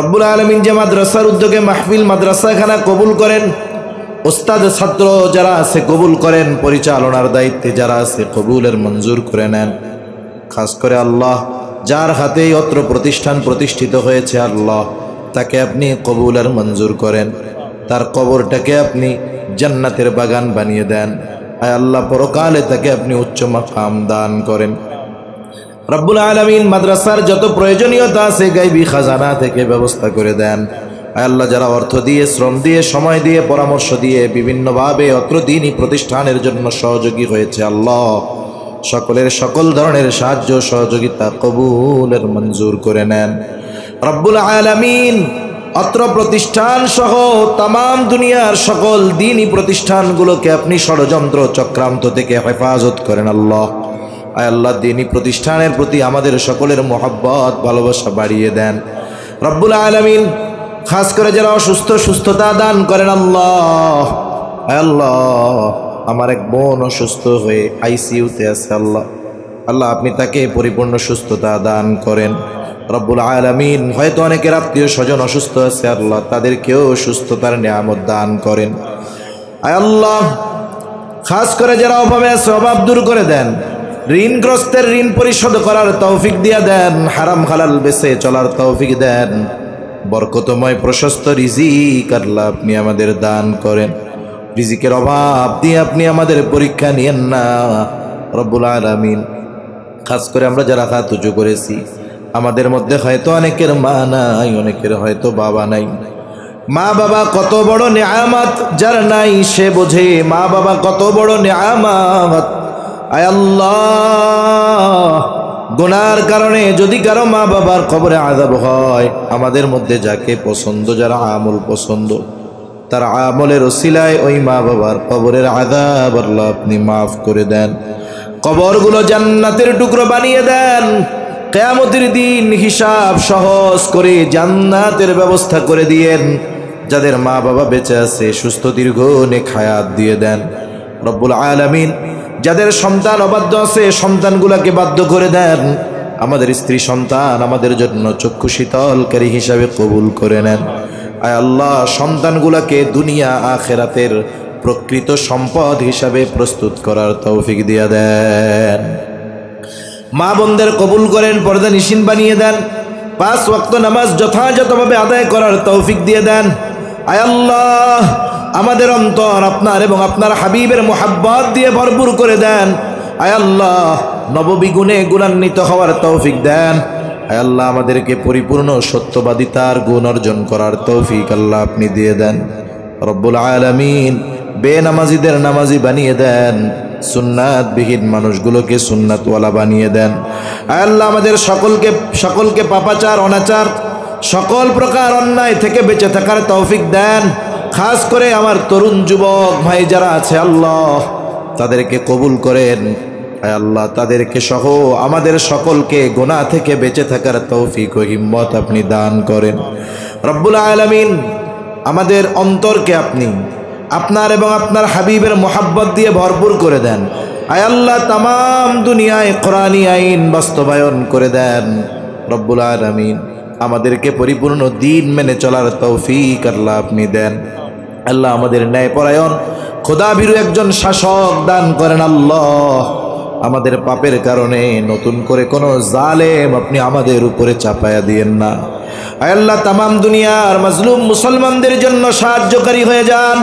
রব্বুল আলামিন, যে মাদ্রাসার উদ্যোগে মাহফিল মাদ্রাসাখানা কবুল করেন, ওস্তাদ ছাত্র যারা আছে কবুল করেন, পরিচালনার দায়িত্বে যারা আছে কবুলের মঞ্জুর করে নেন। খাস করে আল্লাহ, যার হাতে অত্র প্রতিষ্ঠান প্রতিষ্ঠিত হয়েছে আল্লাহ তাকে আপনি কবুলের মঞ্জুর করেন, তার কবরটাকে আপনি জান্নাতের বাগান বানিয়ে দেন। আয় আল্লাহ, পরকালে তাকে আপনি উচ্চ মাকাম দান করেন। রব্বুল আলামিন, মাদ্রাসার যত প্রয়োজনীয়তা আছে গায়বী খাজানা থেকে ব্যবস্থা করে দেন। আয় আল্লাহ, যারা অর্থ দিয়ে, শ্রম দিয়ে, সময় দিয়ে, পরামর্শ দিয়ে বিভিন্নভাবে অত্র দ্বীনী প্রতিষ্ঠানের জন্য সহযোগী হয়েছে আল্লাহ, সকলের সকল ধরনের সাহায্য সহযোগিতা কবুলের মঞ্জুর করে নেন। রব্বুল আলামিন, অত্র প্রতিষ্ঠান সহ তামাম দুনিয়ার সকল দ্বীনী প্রতিষ্ঠানগুলোকে আপনি ষড়যন্ত্র চক্রান্ত থেকে হেফাজত করেন আল্লাহ। আয় আল্লাহ দ্বীনি প্রতিষ্ঠানের প্রতি আমাদের সকলের মহব্বত ভালোবাসা বাড়িয়ে দেন রব্বুল আলামিন। খাস করে যারা অসুস্থ সুস্থতা দান করেন আল্লাহ। আয় আল্লাহ আমার এক বোন অসুস্থ হয়ে আইসিইউতে আছে আল্লাহ, আল্লাহ আপনি তাকে পরিপূর্ণ সুস্থতা দান করেন রব্বুল আলামিন। হয়তো অনেকের আত্মীয় স্বজন অসুস্থ আছে আল্লাহ, তাদেরকেও সুস্থতার নিয়ামত দান করেন। আয় আল্লাহ খাস করে যারা অভাবে আছে অভাব দূর করে দেন, ঋণগ্রস্তের ঋণ পরিশোধ করার তৌফিক দিয়ে দেন, হারাম হালাল বেঁচে চলার তৌফিক দেন, বরকতময় প্রশস্ত রিজিক আল্লাহ আপনি আমাদের দান করেন। রিজিকের অভাব দিয়ে আপনি আমাদের পরীক্ষা নিয়েন না রব্বুল আলামিন। খাস করে আমরা যারা হাত উঁচু করেছি, আমাদের মধ্যে হয়তো অনেকের মা নাই, অনেকের হয়তো বাবা নাই। মা বাবা কত বড় নিয়ামত, যার নাই সে বোঝে মা বাবা কত বড় নিয়ামত। আয় আল্লাহ গুনার কারণে যদি কারো মা বাবার কবরে আযাব হয়, আমাদের মধ্যে যাকে পছন্দ, যারা আমল পছন্দ, তার আমলের ওসিলায় ওই মা বাবার কবরের আযাব আল্লাহ আপনি মাফ করে দেন, কবরগুলো জান্নাতের টুকরো বানিয়ে দেন। কিয়ামতের দিন হিসাব সহজ করে জান্নাতের ব্যবস্থা করে দিয়েন। যাদের মা বাবা বেঁচে আছে সুস্থ দীর্ঘ নেক হায়াত দিয়ে দেন রব্বুল আলামিন। যাদের সন্তান অবাধ্য আছে সন্তানগুলোকে বাধ্য করে দেন। আমাদের স্ত্রী সন্তান আমাদের জন্য চক্ষু শীতলকারী হিসাবে কবুল করে নেন। আয় আল্লাহ সন্তানগুলোকে দুনিয়া আখিরাতের প্রকৃত সম্পদ হিসাবে প্রস্তুত করার তৌফিক দিয়ে দেন। মা বোনদের কবুল করেন, পর্দা নিশিন বানিয়ে দেন, 5 ওয়াক্ত নামাজ যথাযথভাবে আদায় করার তৌফিক দিয়ে দেন। আয় আল্লাহ আমাদের অন্তর আপনার এবং আপনার হাবিবের মোহাব্বত দিয়ে ভরপুর করে দেন। আয় আল্লাহ নববিগুণে গুণান্বিত হওয়ার তৌফিক দেন। আয় আল্লাহ আমাদেরকে পরিপূর্ণ সত্যবাদিতার গুণ অর্জন করার তৌফিক আল্লাহ আপনি দিয়ে দেন রব্বুল আলামিন। বেনামাজিদের নামাজি বানিয়ে দেন, সুন্নাতবিহীন মানুষগুলোকে সুন্নাতওয়ালা বানিয়ে দেন। আয় আল্লাহ আমাদের সকলকে পাপাচার অনাচার সকল প্রকার অন্যায় থেকে বেঁচে থাকার তৌফিক দেন। খাস করে আমার তরুণ যুবক ভাই যারা আছে আল্লাহ তাদেরকে কবুল করেন। আয় আল্লাহ তাদেরকে সহ আমাদের সকলকে গুনাহ থেকে বেঁচে থাকার তৌফিক ও হিম্মত আপনি দান করেন রব্বুল আলামিন। আমাদের অন্তরকে আপনি আপনার এবং আপনার হাবিবের মোহাব্বত দিয়ে ভরপুর করে দেন। আয় আল্লাহ তামাম দুনিয়ায় কোরআনী আইন বাস্তবায়ন করে দেন রব্বুল আলামিন। আমাদেরকে পরিপূর্ণ দ্বীন মেনে চলার তৌফিক আল্লাহ আপনি দেন। আল্লাহ আমাদের ন্যায়পরায়ণ খোদাভীরু একজন শাসক দান করেন আল্লাহ। আমাদের পাপের কারণে নতুন করে কোনো জালেম আপনি আমাদের উপরে চাপায়া দিয়েন না। আয় আল্লাহ তামাম দুনিয়ার মাজলুম মুসলমানদের জন্য সাহায্যকারী হয়ে যান।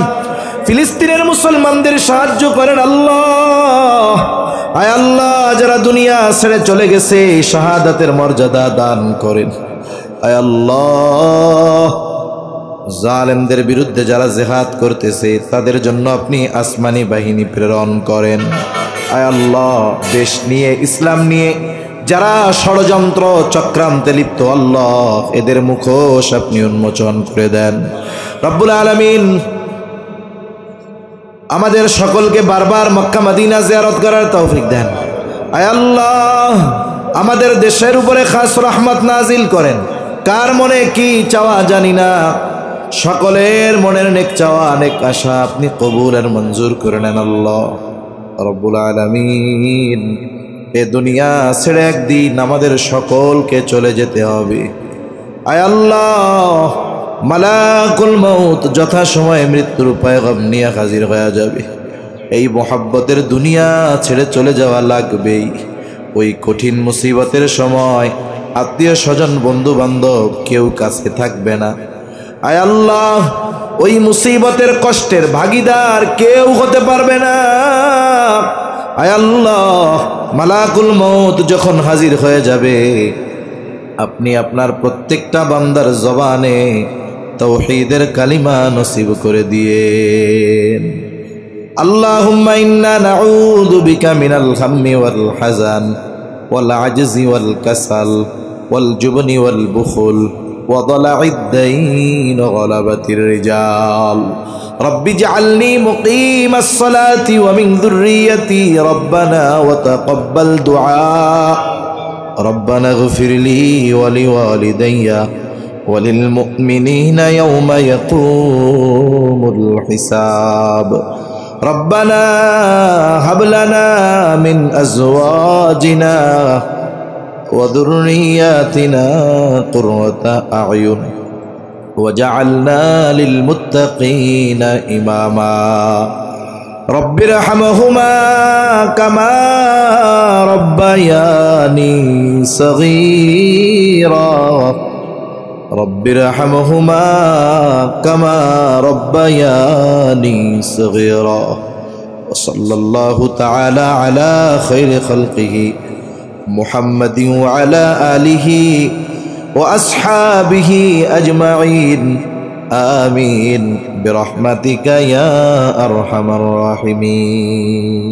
ফিলিস্তিনের মুসলমানদের সাহায্য করেন আল্লাহ। আয় আল্লাহ যারা দুনিয়া ছেড়ে চলে গেছে শাহাদাতের মর্যাদা দান করেন। আয় আল্লাহ জালেমদের বিরুদ্ধে যারা জিহাদ করতেছে তাদের জন্য আপনি আসমানি বাহিনী প্রেরণ করেন। আয় আল্লাহ দেশ নিয়ে ইসলাম নিয়ে যারা ষড়যন্ত্র চক্রান্তে লিপ্ত আল্লাহ এদের মুখোশ আপনি উন্মোচন করে দেন রব্বুল আলামিন। আমাদের সকলকে বারবার মক্কা মদিনা জিয়ারত করার তৌফিক দেন। আয় আল্লাহ আমাদের দেশের উপরে খাস রহমত নাজিল করেন। কার মনে কি চাওয়া জানি না, সকলের মনের নেক চাওয়া নেক আশা আপনি কবুল আর মঞ্জুর করে নেন আল্লাহ রব্বুল আলামিন। এ দুনিয়া ছেড়ে একদিন আমাদের সকলকে চলে যেতে হবে। আয় আল্লাহ মালাকুল মউত যথাসময়ে মৃত্যুর পয়গাম নিয়ে হাজির হয়ে যাবে। এই মোহাব্বতের দুনিয়া ছেড়ে চলে যাওয়া লাগবেই। ওই কঠিন মুসিবতের সময় আত্মীয় স্বজন বন্ধু বান্ধব কেউ কাছে থাকবে না। আয় আল্লাহ ওই মুসিবতের কষ্টের ভাগিদার কেউ হতে পারবে না। আয় আল্লাহ মালাকুল মউত যখন হাজির হয়ে যাবে আপনি আপনার প্রত্যেকটা বান্দার জবানে তাওহীদের কালিমা নসিব করে দিয়েন। আল্লাহুম্মা ইন্না নাউযু বিকা মিনাল হাম্মি ওয়াল হাযান ওয়াল আজজি ওয়াল কাসাল ওয়াল জুবনি ওয়াল বুখুল وضلع الدين وغلبة الرجال رب اجعلني مقيم الصلاة ومن ذريتي ربنا وتقبل دعاء ربنا اغفر لي ولوالدي وللمؤمنين يوم يقوم الحساب ربنا هب لنا من أزواجنا وذرياتنا قرة أعين وجعلنا للمتقين إماما رب ارحمهما كما ربياني صغيرا رب ارحمهما كما ربياني صغيرا وصلى الله تعالى على خير خلقه محمد وعلى آله وأصحابه أجمعين آمين برحمتك يا أرحم الراحمين.